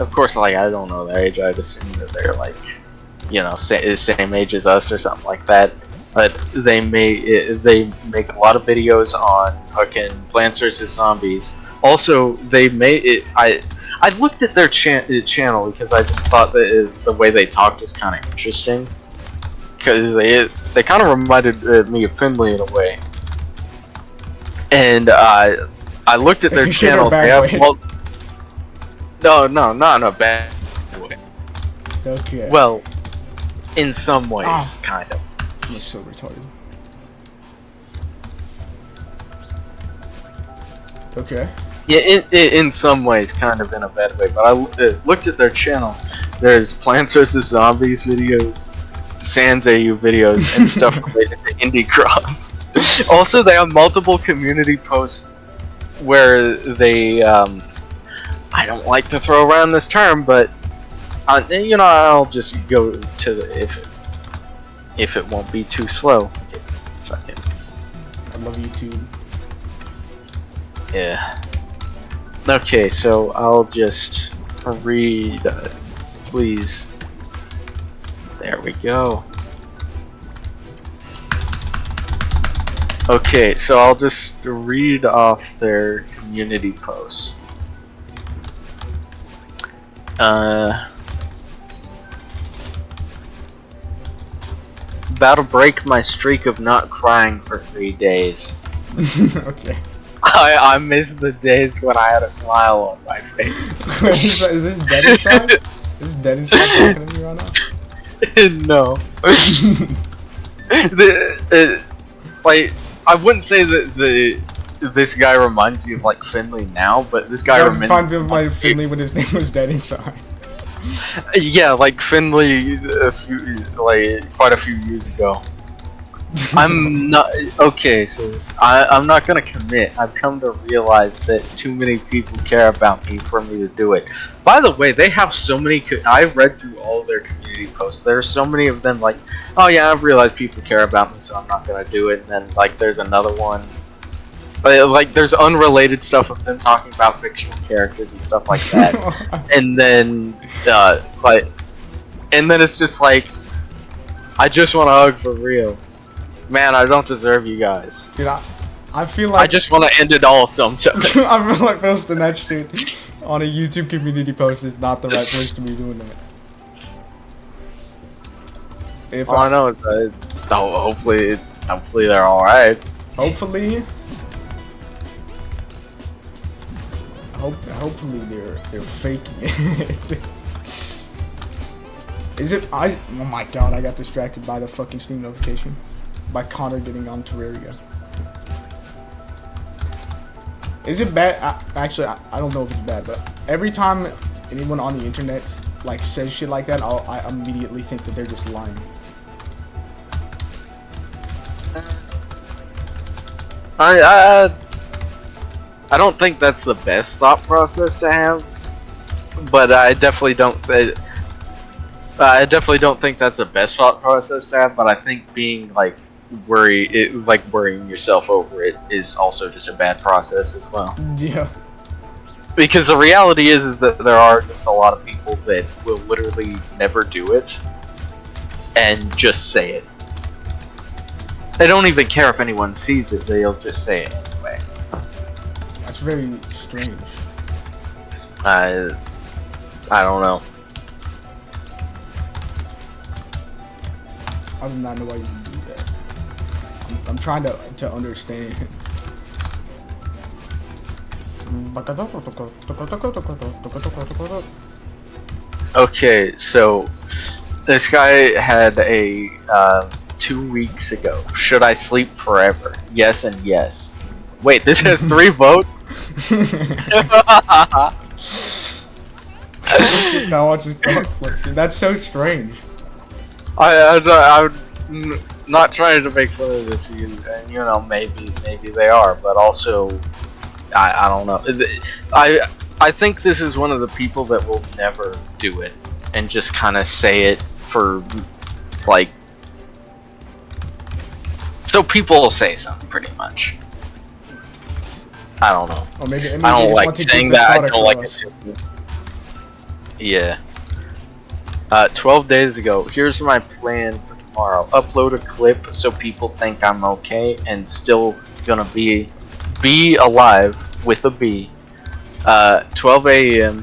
of course, like I don't know their age. I'd assume that they're like, you know, same age as us or something like that. But they make a lot of videos on fucking Plants vs Zombies. Also, they made it. I looked at their channel because I just thought that the way they talked was kind of interesting. Because they kind of reminded me of Finley in a way. And I looked at their channel. They have, well, no, not in a bad way. Okay. Well, in some ways, kind of. I'm so retarded. Okay. Yeah, in some ways, kind of in a bad way. But I looked at their channel. There's Plants vs Zombies videos, Sans AU videos, and stuff related to Indie Cross. Also, they have multiple community posts where they, I don't like to throw around this term, but you know, I'll just go to the if it won't be too slow. It's fucking. I love YouTube. Yeah. Okay, so I'll just read, please. There we go. Okay, so I'll just read off their community posts. About to break my streak of not crying for 3 days. Okay. I miss the days when I had a smile on my face. Is this dead inside? Is this dead inside talking to me right now? No. Like, I wouldn't say that this guy reminds me of like Finley now, but this guy reminds me of like Finley when his name was dead inside. Yeah, like Finley quite a few years ago. I'm not okay, so I'm not gonna commit. I've come to realize that too many people care about me for me to do it. By the way, they have so many. I read through all their community posts. There are so many of them. Like, oh yeah, I've realized people care about me, so I'm not gonna do it. And then like, there's another one. Like, there's unrelated stuff of them talking about fictional characters and stuff like that. And then and then it's just like, I just want to hug for real. Man, I don't deserve you guys. Dude, I feel like I just want to end it all sometimes. I feel like posting that shit on a YouTube community post is not the right place to be doing that. If All I know is that hopefully they're all right. Hopefully they're faking it. Is it? Oh my god! I got distracted by the fucking Steam notification. By Connor getting on Terraria. Is it bad? Actually, I don't know if it's bad, but every time anyone on the internet like says shit like that, I immediately think that they're just lying. I don't think that's the best thought process to have, but I definitely don't think that's the best thought process to have. But I think being like worrying yourself over it is also just a bad process as well. Yeah. Because the reality is that there are just a lot of people that will literally never do it and just say it. They don't even care if anyone sees it, they'll just say it anyway. That's very strange. I don't know. I do not know why you would do that. I'm trying to understand. Okay, so this guy had a 2 weeks ago. Should I sleep forever? Yes and yes. Wait, this has 3 votes? Now watching conflict. That's so strange. I'm not trying to make fun of this, and you know, maybe they are, but also, I don't know. I think this is one of the people that will never do it, and just kind of say it for, like, so people will say something, pretty much. I don't know. Or maybe I don't like saying that. I don't like it. Yeah. 12 days ago. Here's my plan for tomorrow. Upload a clip so people think I'm okay and still gonna be alive with a B. 12 a.m.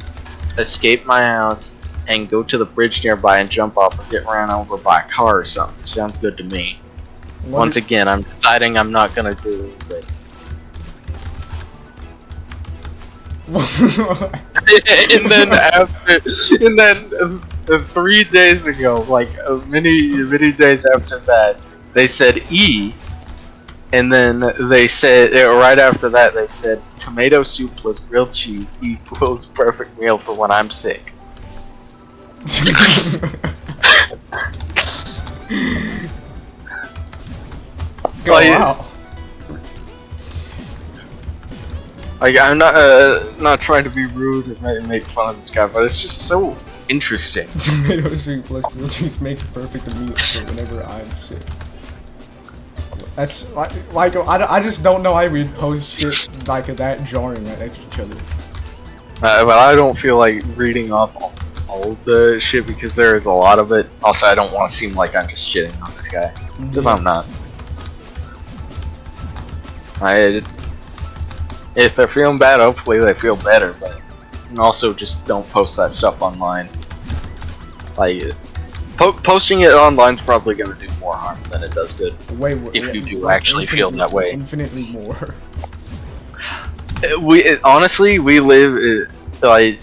Escape my house and go to the bridge nearby and jump off and get ran over by a car or something. Sounds good to me. Once again, I'm deciding I'm not gonna do it. And then 3 days ago, like many days after that, they said E, and then they said right after that they said tomato soup plus grilled cheese equals perfect meal for when I'm sick. Wow. Like, I'm not trying to be rude and make fun of this guy, but it's just so interesting. Tomato soup plus grilled cheese makes perfect meal for whenever I'm sick. That's like I just don't know why we post shit like that jarring right next to each other. But I don't feel like reading off all of the shit because there is a lot of it. Also, I don't want to seem like I'm just shitting on this guy, because I'm not. If they're feeling bad, hopefully they feel better, but also just don't post that stuff online. Like, posting it online is probably going to do more harm than it does good. If you do actually feel that way. Infinitely more. Honestly, we live like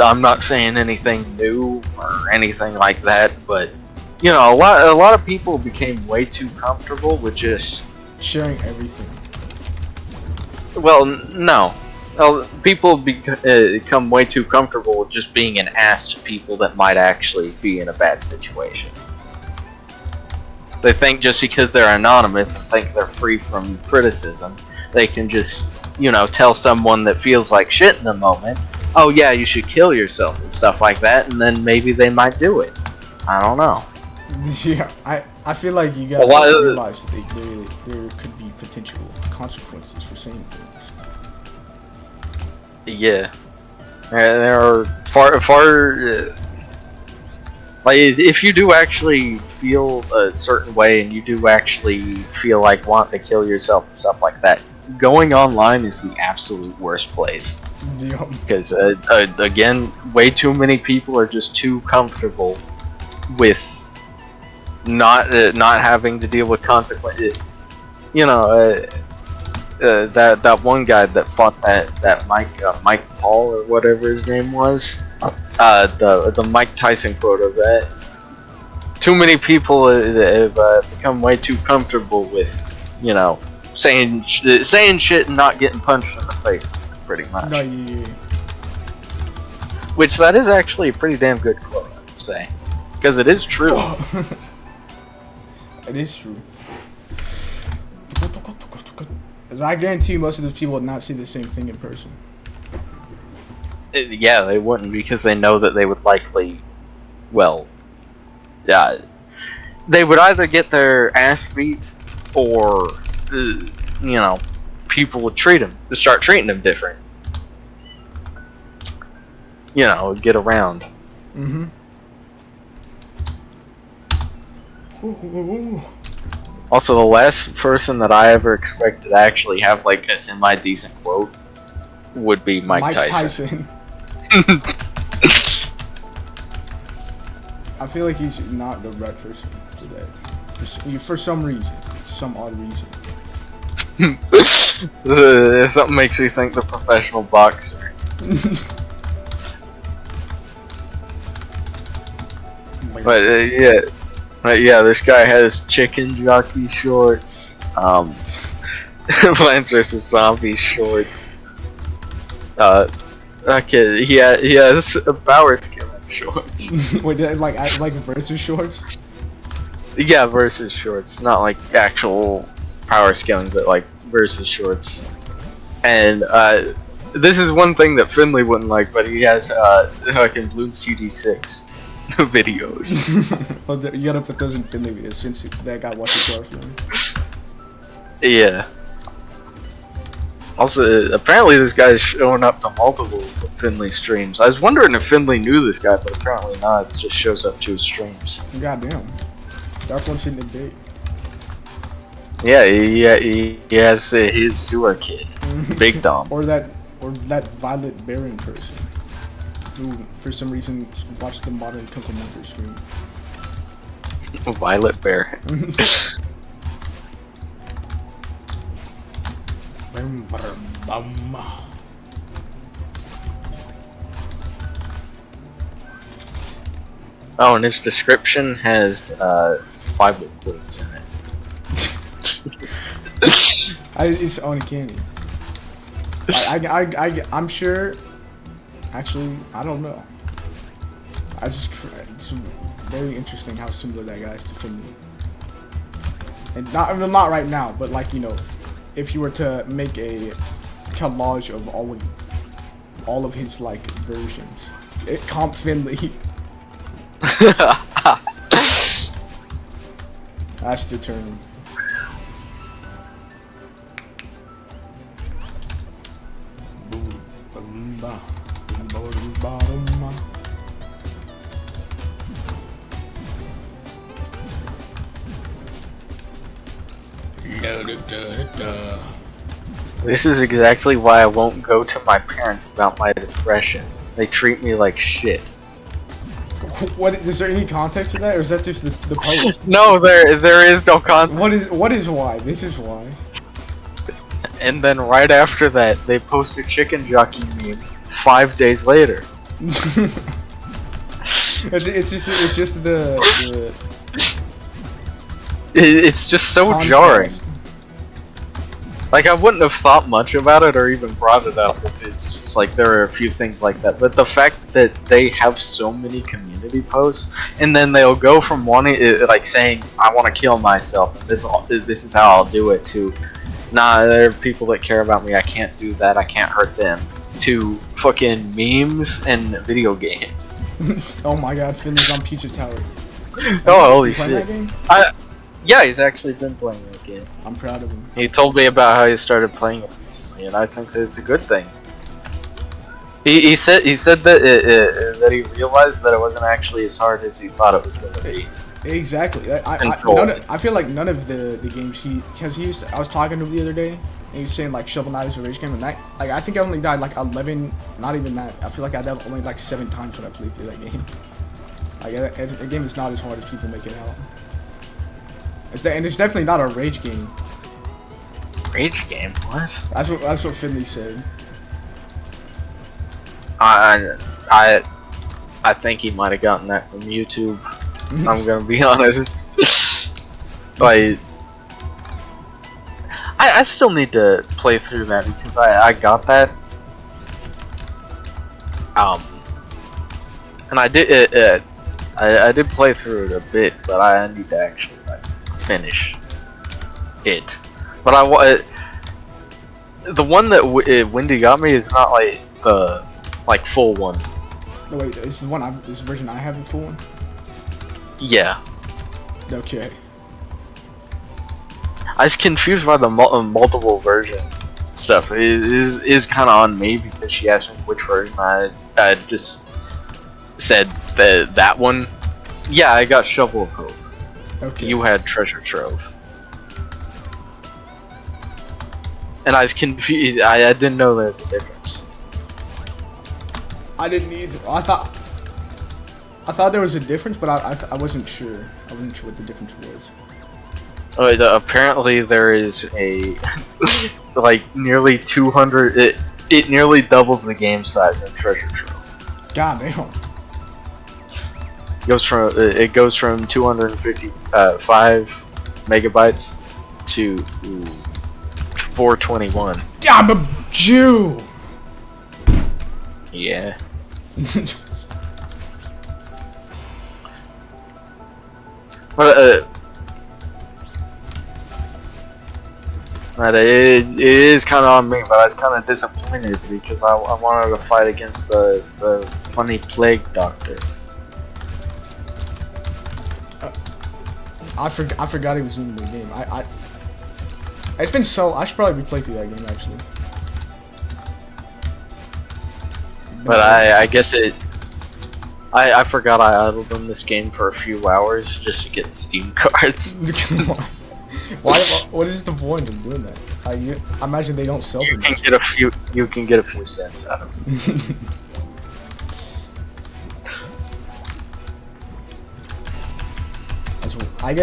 I'm not saying anything new or anything like that, but you know, a lot of people became way too comfortable with just sharing everything. Well, no. People become way too comfortable with just being an ass to people that might actually be in a bad situation. They think just because they're anonymous and think they're free from criticism, they can just, you know, tell someone that feels like shit in the moment, oh yeah, you should kill yourself and stuff like that, and then maybe they might do it. I don't know. Yeah, I feel like you gotta realize that there could be potential consequences for saying things. Yeah, there are far like if you do actually feel a certain way and you do actually feel like wanting to kill yourself and stuff like that, going online is the absolute worst place. Yep. Because again, way too many people are just too comfortable with not having to deal with consequences. You know, that one guy that fought that Mike Paul or whatever his name was, the Mike Tyson quote of that. Too many people have become way too comfortable with, you know, saying shit and not getting punched in the face, pretty much. No, yeah. Which that is actually a pretty damn good quote, I would say, because it is true. It is true. I guarantee you, most of those people would not see the same thing in person. Yeah, they wouldn't, because they know that they would likely, well, they would either get their ass beat, or you know, people would start treating them different. You know, get around. Mm-hmm. Ooh. Also, the last person that I ever expected to actually have like a semi-decent quote would be Mike Tyson. I feel like he's not the right person for that. For some reason. Some odd reason. Something makes me think the professional boxer. But yeah, this guy has chicken jockey shorts, Plants vs. Zombies shorts. Okay, he has power scaling shorts. Wait, like versus shorts? Yeah, versus shorts, not like actual power scaling, but like versus shorts. And this is one thing that Finley wouldn't like, but he has fucking Bloons TD6 videos. Well, you gotta put those in Finley videos since that guy watches garflorn. Yeah. Also, apparently this guy is showing up to multiple Finley streams. I was wondering if Finley knew this guy, but apparently not. It just shows up to his streams. Goddamn. Garflorn's hitting a date. Yeah, he has his sewer kid, Big Dom. or that Violet Baron person who, for some reason, watched the modern Kunkle munker stream. Violet Baron. Oh, and his description has 5 quotes in it. It's uncanny. I'm sure. Actually, I don't know. It's very interesting how similar that guy is to Finley. And not right now, but like, you know, if you were to make a collage of all of his like versions, comp Finley. That's the term. This is exactly why I won't go to my parents about my depression. They treat me like shit. What is there any context to that, or is that just the post? No, there is no context. What is why? This is why. And then right after that, they post a chicken jockey meme 5 days later. it's just the it's just so context. jarring. Like, I wouldn't have thought much about it or even brought it up if it's just like there are a few things like that. But the fact that they have so many community posts, and then they'll go from wanting, like, saying, I want to kill myself, and this is how I'll do it, to, nah, there are people that care about me, I can't do that, I can't hurt them, to fucking memes and video games. Oh my god, Finley's on Pizza Tower. Oh, holy playing shit. That game? Yeah, he's actually been playing that game. I'm proud of him. He told me about how he started playing it recently, and I think that it's a good thing. He said that that he realized that it wasn't actually as hard as he thought it was going to be. Exactly. Control. I feel like none of the games he used. I was talking to him the other day, and he was saying like Shovel Knight is a rage game, and that like I think I only died like 11. Not even that. I feel like I died only like 7 times when I played through that game. Like the game is not as hard as people make it out. And it's definitely not a rage game. Rage game? What? That's what Finley said. I think he might have gotten that from YouTube. I'm gonna be honest. Like, I still need to play through that because I got that. And I did I did play through it a bit, but I need to actually like finish it. But the one that Wendy got me is not like the full one. No wait, it's the one it's the version I have, the full one. Yeah. Okay. I was confused by the multiple version stuff. It is kind of on me because she asked me which version. I just said that one. Yeah, I got Shovel of Hope. Okay. You had Treasure Trove. And I was confused. I didn't know there was a difference. I didn't either. I thought there was a difference, but I wasn't sure. I wasn't sure what the difference was. Apparently there is a like nearly 200. It nearly doubles the game size in Treasure Trove. God damn. It goes from 255 megabytes to 421. I'm a Jew. Yeah. But it is kind of on me, but I was kind of disappointed because I wanted to fight against the funny plague doctor. I forgot he was in the game. It's been so. I should probably replay through that game actually. But I guess I forgot I idled in this game for a few hours just to get Steam cards. Come on. Why? What is the point of doing that? I imagine they don't sell them. You can get a few cents out of it. I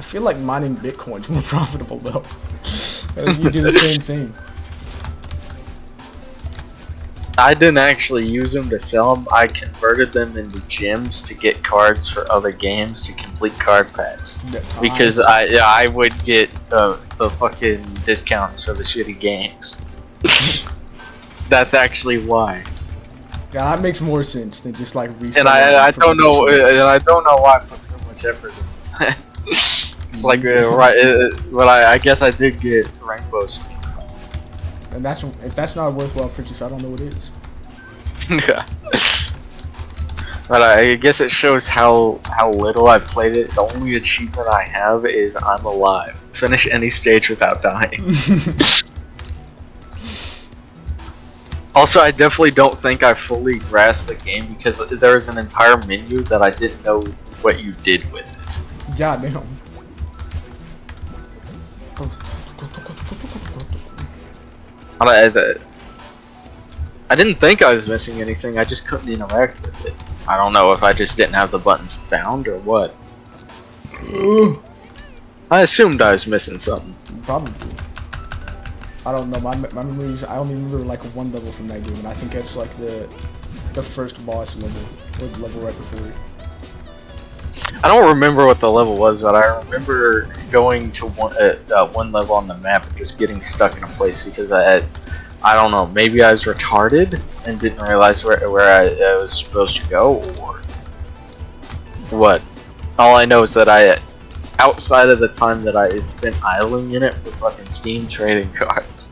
feel like mining Bitcoin's more profitable though. You do the same thing. I didn't actually use them to sell them. I converted them into gems to get cards for other games to complete card packs. Because I would get the fucking discounts for the shitty games. That's actually why. Yeah, that makes more sense than just like reselling. And I don't know why I put so much effort in. It's like but I guess I did get rainbow skin. And if that's not a worthwhile purchase, I don't know what is. Yeah. But I guess it shows how little I've played it. The only achievement I have is I'm alive. Finish any stage without dying. Also, I definitely don't think I fully grasped the game because there was an entire menu that I didn't know what you did with it. God damn. I didn't think I was missing anything, I just couldn't interact with it. I don't know if I just didn't have the buttons found or what. I assumed I was missing something. Probably. I don't know, my memories, I only remember like one level from that game, and I think it's like the first boss level, or the level right before it. I don't remember what the level was, but I remember going to one level on the map and just getting stuck in a place because I don't know, maybe I was retarded and didn't realize where I was supposed to go, or what. All I know is that outside of the time that I spent idling in it with fucking Steam trading cards,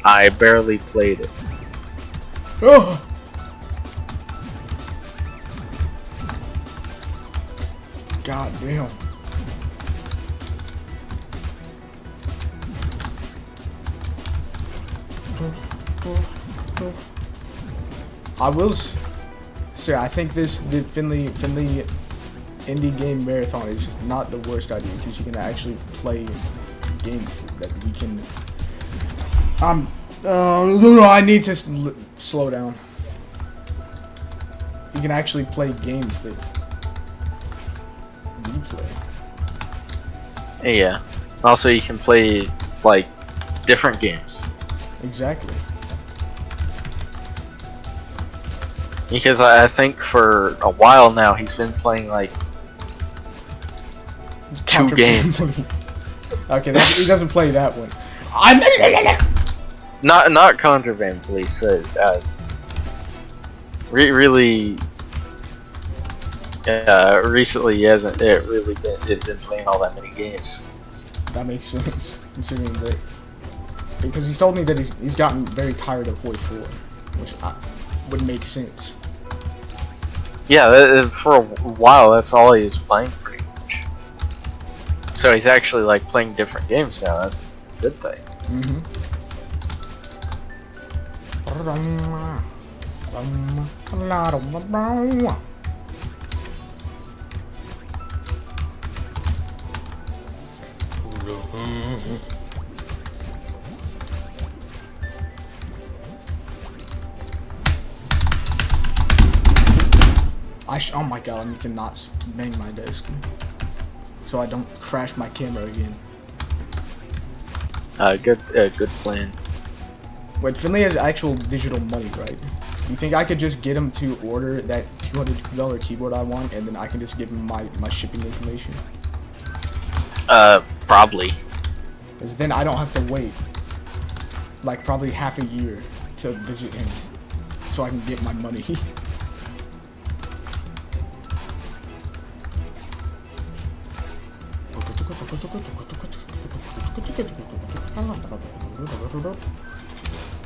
I barely played it. Oh. God damn. I will say I think the Finley indie game marathon is not the worst idea because you can actually play games that we can. I need to slow down. You can actually play games that we play. Yeah. Also, you can play like different games. Exactly. Because I think for a while now he's been playing like 2 games. Okay, he doesn't play that one. Not Contraband Police. Really. Recently he hasn't really been playing all that many games. That makes sense, considering that. Because he's told me that he's gotten very tired of Hoi 4, which would make sense. Yeah, for a while that's all he was playing pretty much. So he's actually like playing different games now. That's a good thing. Oh my god, I need to not bang my desk so I don't crash my camera again. Good plan. Wait, Finley has actual digital money, right? You think I could just get him to order that $200 keyboard I want, and then I can just give him my shipping information? Probably. Because then I don't have to wait, like, probably half a year to visit him, so I can get my money.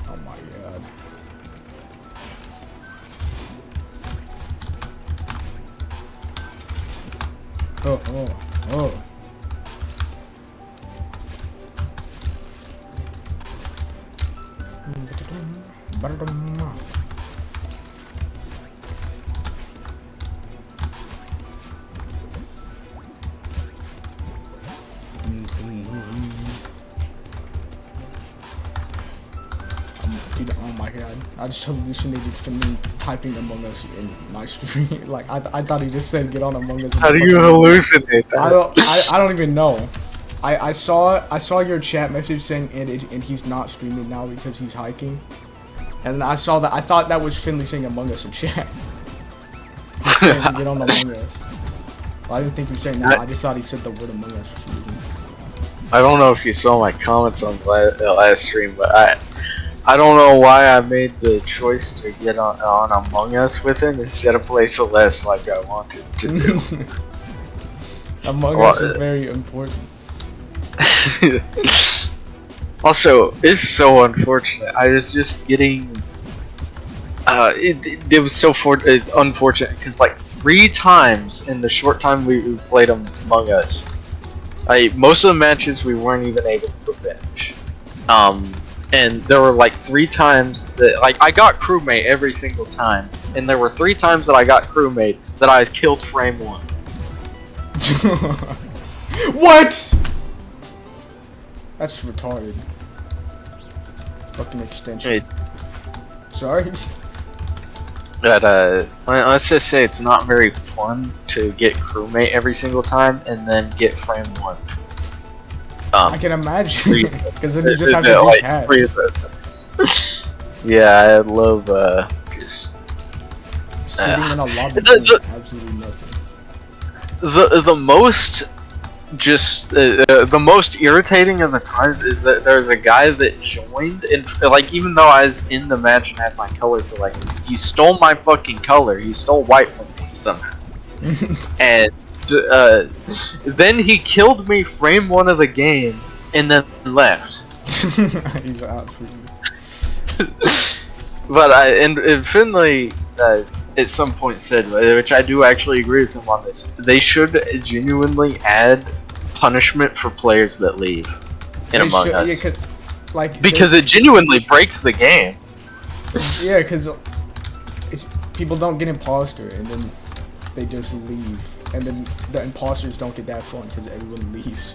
Oh my god. Oh. Oh my god, I just hallucinated Finley typing Among Us in my stream. Like, I thought he just said get on Among Us. How do you hallucinate that? I don't even know. I saw your chat message saying and he's not streaming now because he's hiking. And then I saw that, I thought that was Finley saying Among Us in chat. Saying get on Among Us. Well, I didn't think he was saying that, I just thought he said the word Among Us for some reason. I don't know if you saw my comments on the last stream, but I don't know why I made the choice to get on Among Us with him instead of play Celeste like I wanted to do. Among Us is very important. Also, it's so unfortunate. I was just getting. It was so unfortunate because like 3 times in the short time we played Among Us, most of the matches we weren't even able to finish. And there were like 3 times that I got crewmate every single time, and there were 3 times that I got crewmate that I killed frame 1. What? That's retarded. Fucking extension. Sorry. But let's just say it's not very fun to get crewmate every single time and then get frame 1. I can imagine, because then you just have to do tasks. Yeah, I love just sitting in a lobby doing absolutely nothing. The most the most irritating of the times is that there's a guy that joined and like even though I was in the match and had my color selected, he stole my fucking color. He stole white from me somehow, and then he killed me frame 1 of the game and then left. He's out for you. But and Finley at some point said, which I do actually agree with him on this, they should genuinely add punishment for players that leave in Among Us. Yeah, because it genuinely breaks the game. Yeah, because it's people don't get imposter, and then they just leave, and then the imposters don't get that fun because everyone leaves.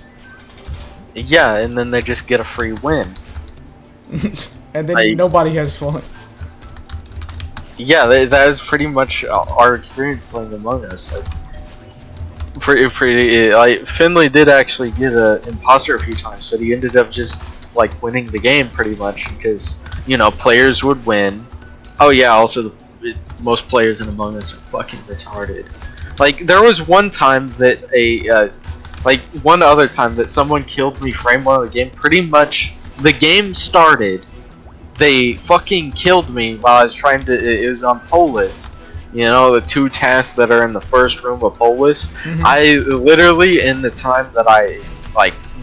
Yeah, and then they just get a free win. And then nobody has fun. Yeah, that is pretty much our experience playing Among Us. Like, pretty. Like Finley did actually get an imposter a few times, so he ended up just like winning the game pretty much because players would win. Oh yeah, also most players in Among Us are fucking retarded. Like there was one time that one other time that someone killed me frame one of the game. Pretty much the game started. They fucking killed me while I was trying to. It was on Polis. The 2 tasks that are in the first room of Polis. Mm-hmm. I literally, in the time that I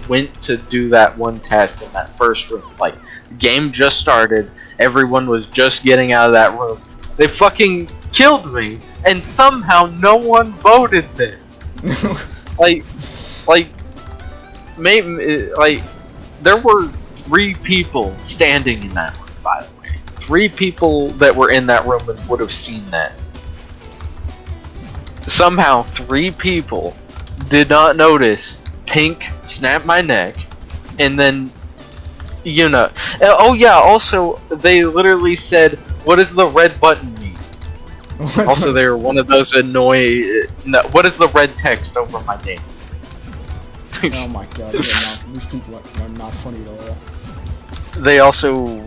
went to do that one task in that first room, the game just started. Everyone was just getting out of that room. They fucking killed me, and somehow no one voted them. There were 3 people standing in that room, by the way. 3 people that were in that room and would have seen that. Somehow 3 people did not notice Pink snap my neck, and then oh yeah, also they literally said, what does the red button mean? Also they were one of those annoying what is the red text over my name? Oh my god, these people are not funny at all. They also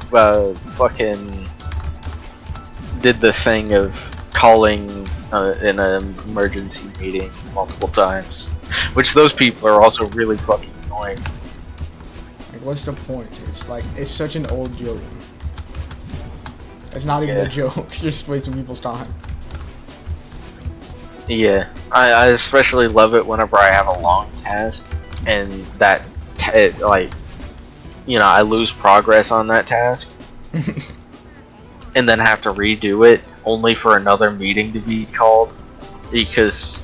fucking did the thing of calling in an emergency meeting multiple times, which those people are also really fucking annoying. Like, what's the point? It's such an old joke. It's not even a joke. You're just wasting people's time. Yeah, I especially love it whenever I have a long task and that I lose progress on that task and then have to redo it only for another meeting to be called because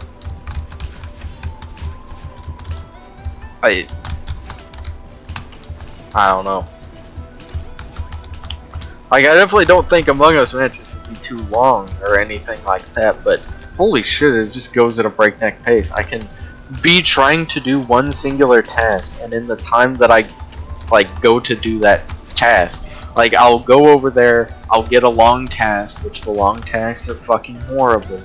I don't know. I definitely don't think Among Us matches should be too long or anything like that, but holy shit, it just goes at a breakneck pace. I can be trying to do one singular task, and in the time that I go to do that task, I'll go over there, I'll get a long task, which the long tasks are fucking horrible.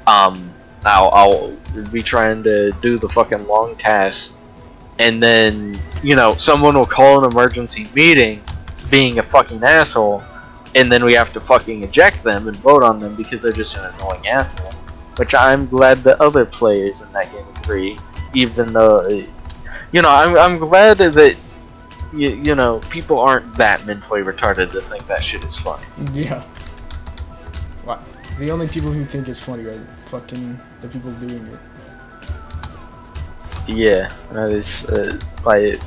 I'll be trying to do the fucking long task, and then someone will call an emergency meeting, being a fucking asshole, and then we have to fucking eject them and vote on them because they're just an annoying asshole. Which I'm glad the other players in that game agree, even though I'm glad that people aren't that mentally retarded to think that shit is funny. Yeah. What? The only people who think it's funny are fucking the people doing it. Yeah, that is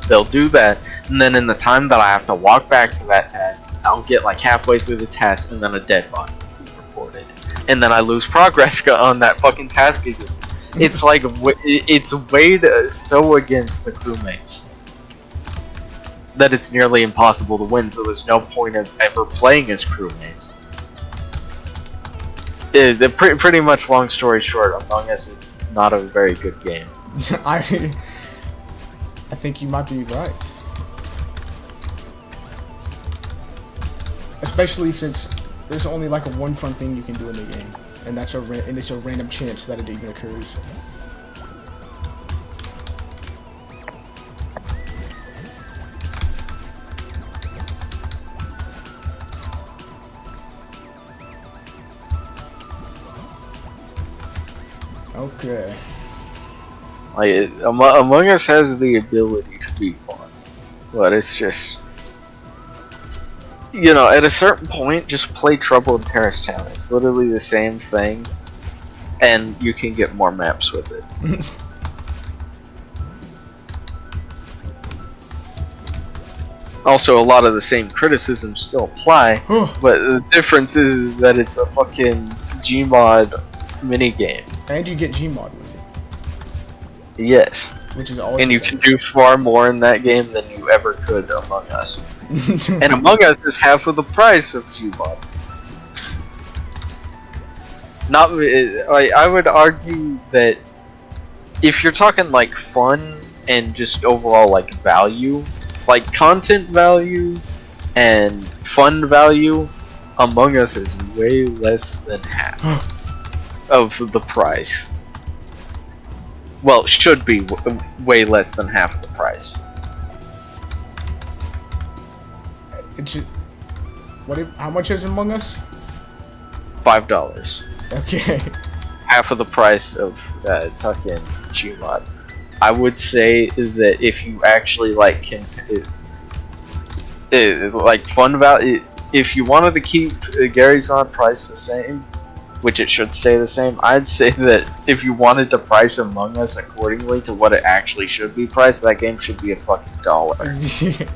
they'll do that, and then in the time that I have to walk back to that task, I'll get halfway through the task, and then a dead body will be reported, and then I lose progress on that fucking task again. It's it's weighed so against the crewmates that it's nearly impossible to win. So there's no point of ever playing as crewmates. Pretty much, long story short, Among Us is not a very good game. I think you might be right. Especially since there's only a one fun thing you can do in the game, and it's a random chance that it even occurs. Okay. Among Us has the ability to be fun, but it's just, at a certain point, just play Trouble in Terrace Town. It's literally the same thing, and you can get more maps with it. Also, a lot of the same criticisms still apply, but the difference is that it's a fucking Gmod minigame. And you get Gmod with it. Yes. Which is also and you can do far more in that game than you ever could Among Us. And Among Us is half of the price of Gmod. not like I would argue that if you're talking like fun and just overall like value, like content value and fun value, Among Us is way less than half of the price. Well, should be way less than half the price. It's just, how much is Among Us? $5. Okay. Half of the price of fucking Gmod. I would say that if you actually like can like fun value, if you wanted to keep Gary's on price the same, which it should stay the same, I'd say that if you wanted to price Among Us accordingly to what it actually should be priced, that game should be a fucking $1.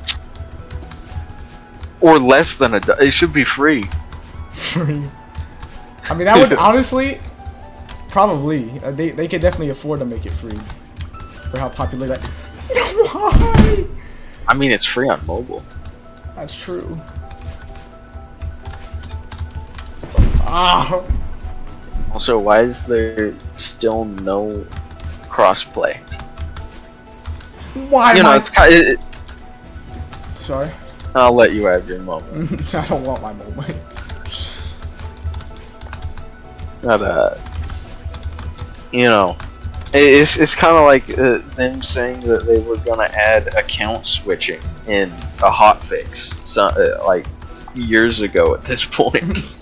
Or less than $1. It should be free. Free. I mean, that would honestly, probably, they could definitely afford to make it free for how popular that. Why? I mean, it's free on mobile. That's true. Ah. Also, why is there still no crossplay? Why? You know, it's kind. Sorry. I'll let you have your moment. I don't want my moment. But you know, it's kind of like them saying that they were gonna add account switching in a hotfix, like years ago at this point,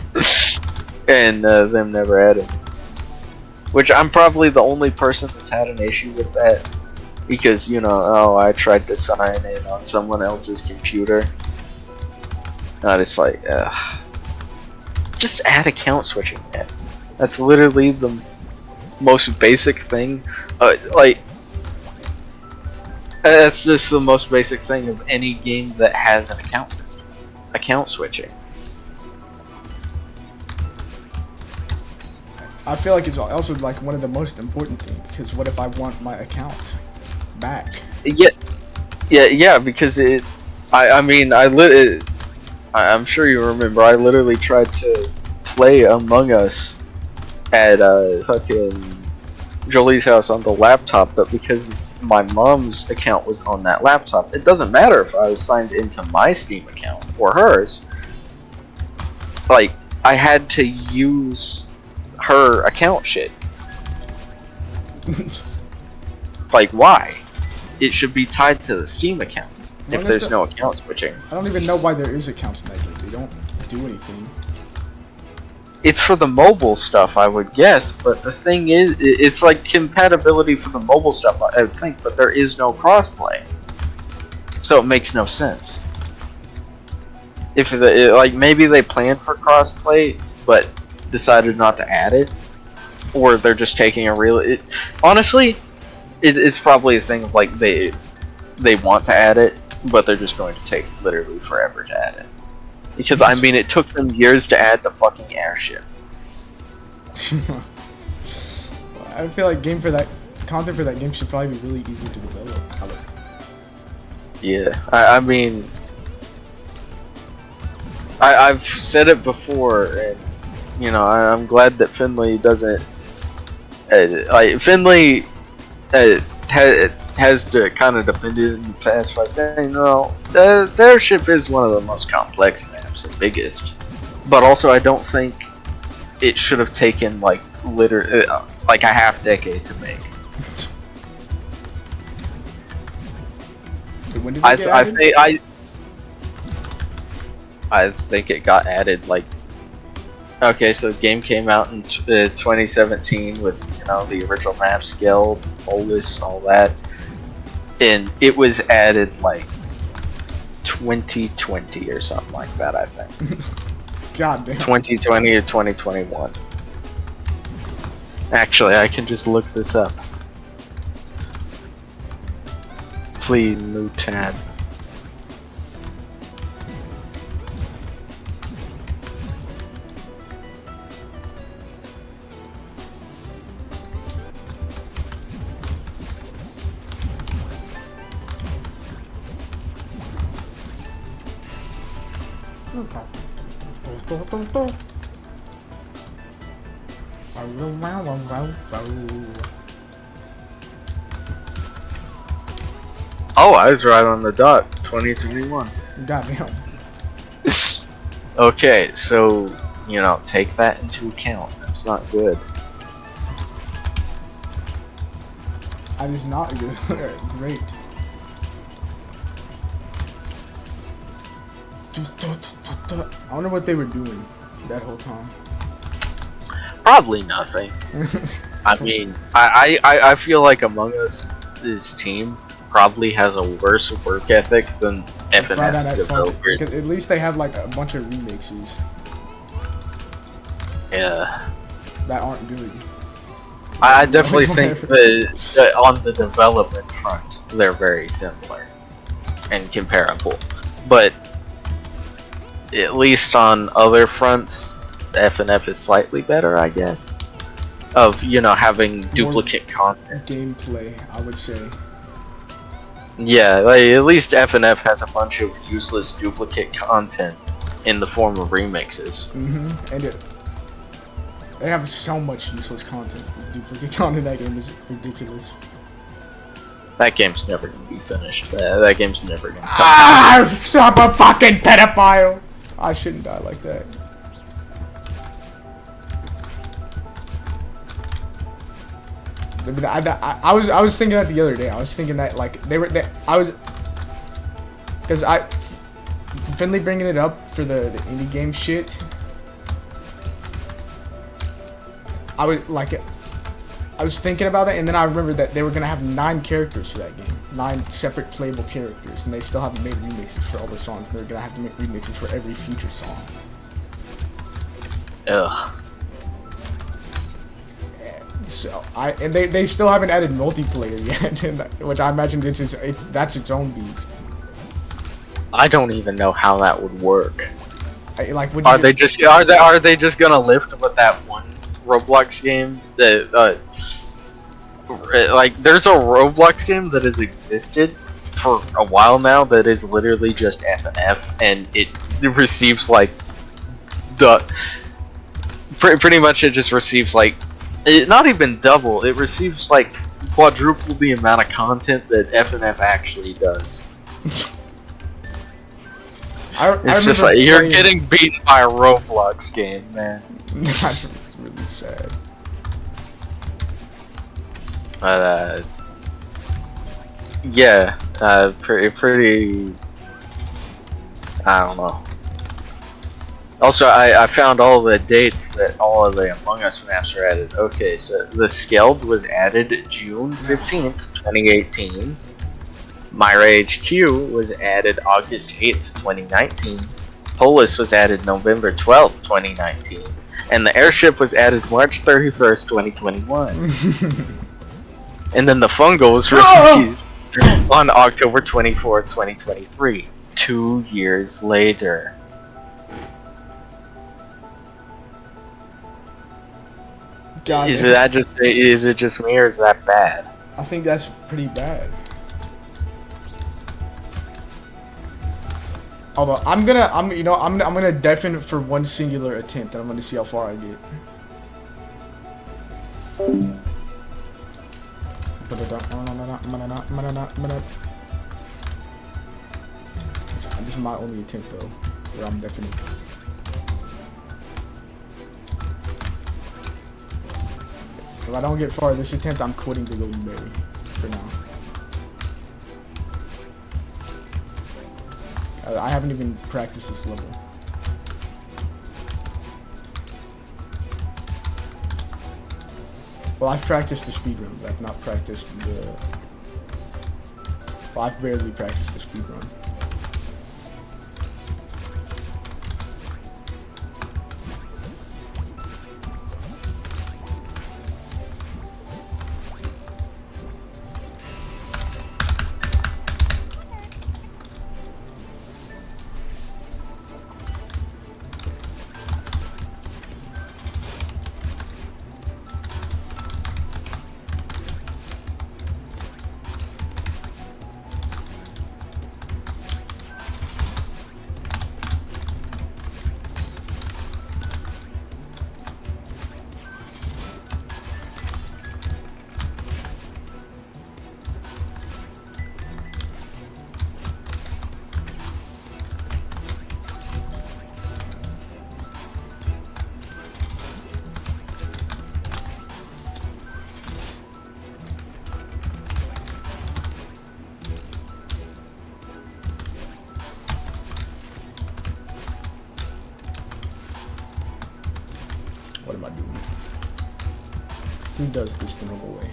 and them never adding. Which I'm probably the only person that's had an issue with that, because you know, oh, I tried to sign in on someone else's computer. And it's like, just add account switching, man. That's literally the most basic thing. That's just the most basic thing of any game that has an account system. Account switching. I feel like it's also like one of the most important things, because what if I want my account back? Yeah, because I'm sure you remember, I literally tried to play Among Us at fucking Jolie's house on the laptop, but because my mom's account was on that laptop, it doesn't matter if I was signed into my Steam account or hers. Like, I had to use her account shit. Like, why? It should be tied to the Steam account if there's no account switching. I don't even know why there is accounts in that game. They don't do anything. It's for the mobile stuff, I would guess, but the thing is, it's like compatibility for the mobile stuff, I would think, but there is no crossplay. So it makes no sense. If like maybe they planned for crossplay, but decided not to add it, or they're just taking a real. Honestly, it's probably a thing of like they want to add it, but they're just going to take literally forever to add it. Because I mean, it took them years to add the fucking airship. I feel like content for that game should probably be really easy to develop. Yeah, I mean, I've said it before, and you know, I'm glad that Finley doesn't. Finley has kind of defended in the past by saying, no, the airship is one of the most complex maps and biggest, but also I don't think it should have taken like like a half decade to make. When did it get added? I think it got added like. Okay, so the game came out in 2017 with, you know, the original map scale, bolus, all that, and it was added like 2020 or something like that, I think. God damn. 2020 or 2021. Actually, I can just look this up. Please, new tab. Oh, I was right on the dot. 2021. Goddamn. Okay, so, take that into account. That's not good. That is not good. Great. I wonder what they were doing that whole time. Probably nothing. I mean, I feel like Among Us, this team, probably has a worse work ethic than FNF's developers. At least they have like a bunch of remixes. Yeah. That aren't good. I definitely think that on the development front, they're very similar and comparable. But at least on other fronts, FNF is slightly better, I guess. Of, having duplicate content. Gameplay, I would say. Yeah, like, at least FNF has a bunch of useless duplicate content in the form of remixes. And they have so much useless content. Duplicate content in that game is ridiculous. That game's never gonna be finished. That game's never gonna come. Stop a fucking pedophile! I shouldn't die like that. I was thinking that the other day. I was thinking that like because Finley bringing it up for the indie game shit. I was thinking about it, and then I remembered that they were gonna have 9 characters for that game, 9 separate playable characters, and they still haven't made remixes for all the songs. They're gonna have to make remixes for every future song. Ugh. So they still haven't added multiplayer yet, which I imagine that's its own beast. I don't even know how that would work. Are they just gonna lift with that one Roblox game that there's a Roblox game that has existed for a while now that is literally just FNF, and it receives like pretty much it just receives like not even double, it receives like quadruple the amount of content that FNF actually does. It's just like you're getting beaten by a Roblox game, man. That's really sad. But yeah, pretty. I don't know. Also, I found all the dates that all of the Among Us maps are added. Okay, so the Skeld was added June 15th, 2018. Myra HQ was added August 8th, 2019. Polis was added November 12th, 2019. And the airship was added March 31st, 2021. And then the fungal was released on October 24th, 2023. 2 years later. Is it just me, or is that bad? I think that's pretty bad. Although I'm gonna deafen for one singular attempt, and I'm gonna see how far I get. This is my only attempt though, where I'm deafening. If I don't get far this attempt, I'm quitting the Golden Berry for now. I haven't even practiced this level. Well, I've practiced the speedrun, but I've not practiced the... Well, I've barely practiced the speedrun. What am I doing? Who does this the normal way?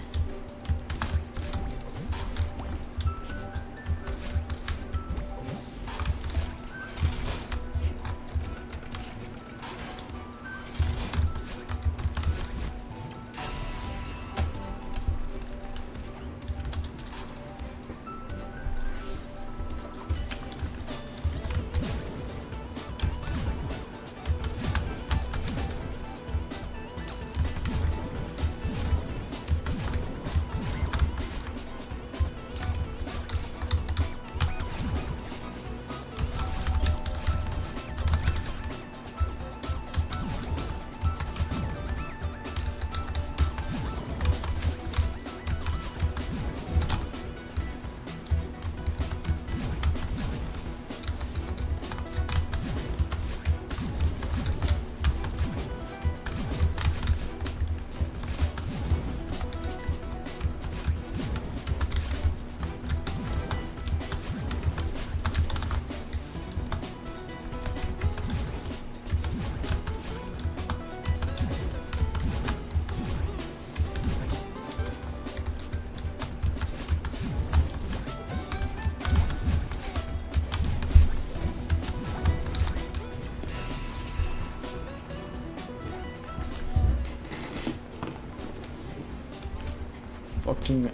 Fucking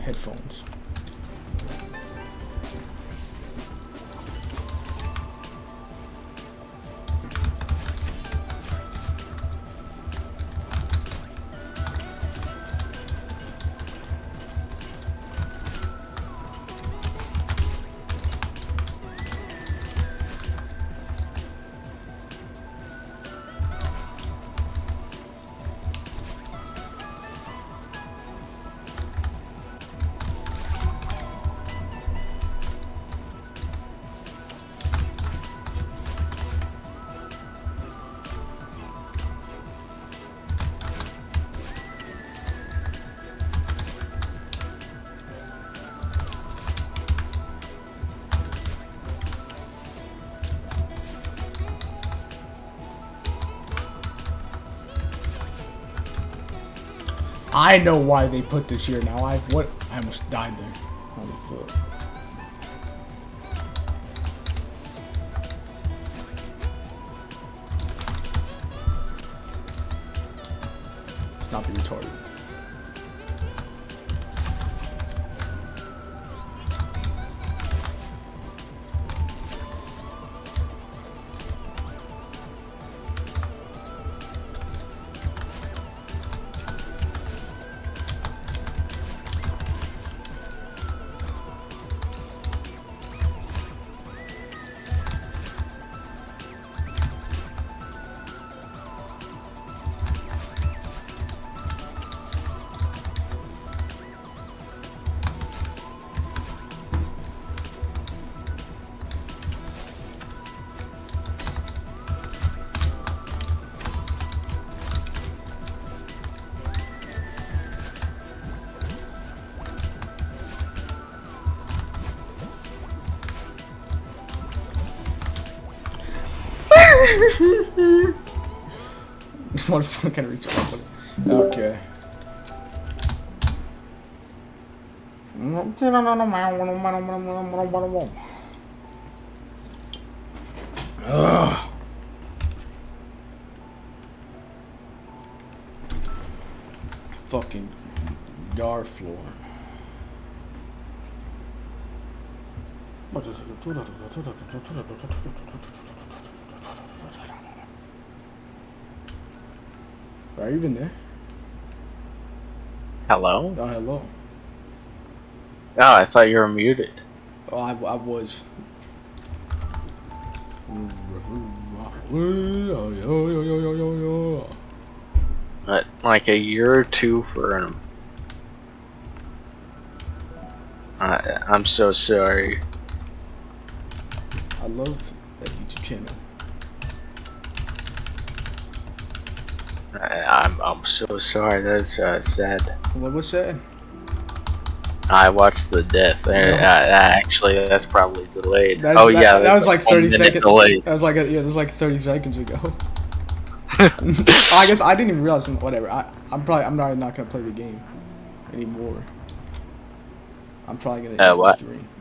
headphones. I know why they put this here now. I almost died there. Holy fuck. Let's not be retarded. What fucking retarded. Okay. Ugh. Fucking garflorn. Are you even there? Hello? Oh, hello. Oh, I thought you were muted. Oh, I was. Like a year or two for him. I'm so sorry. I love that YouTube channel. I'm so sorry. That's sad. What was that? I watched the death. Actually, that's probably delayed. That was like 30 1 minute seconds. delayed. That was like 30 seconds ago. I guess I didn't even realize. Whatever. I'm not gonna play the game anymore. I'm probably gonna end the What? stream.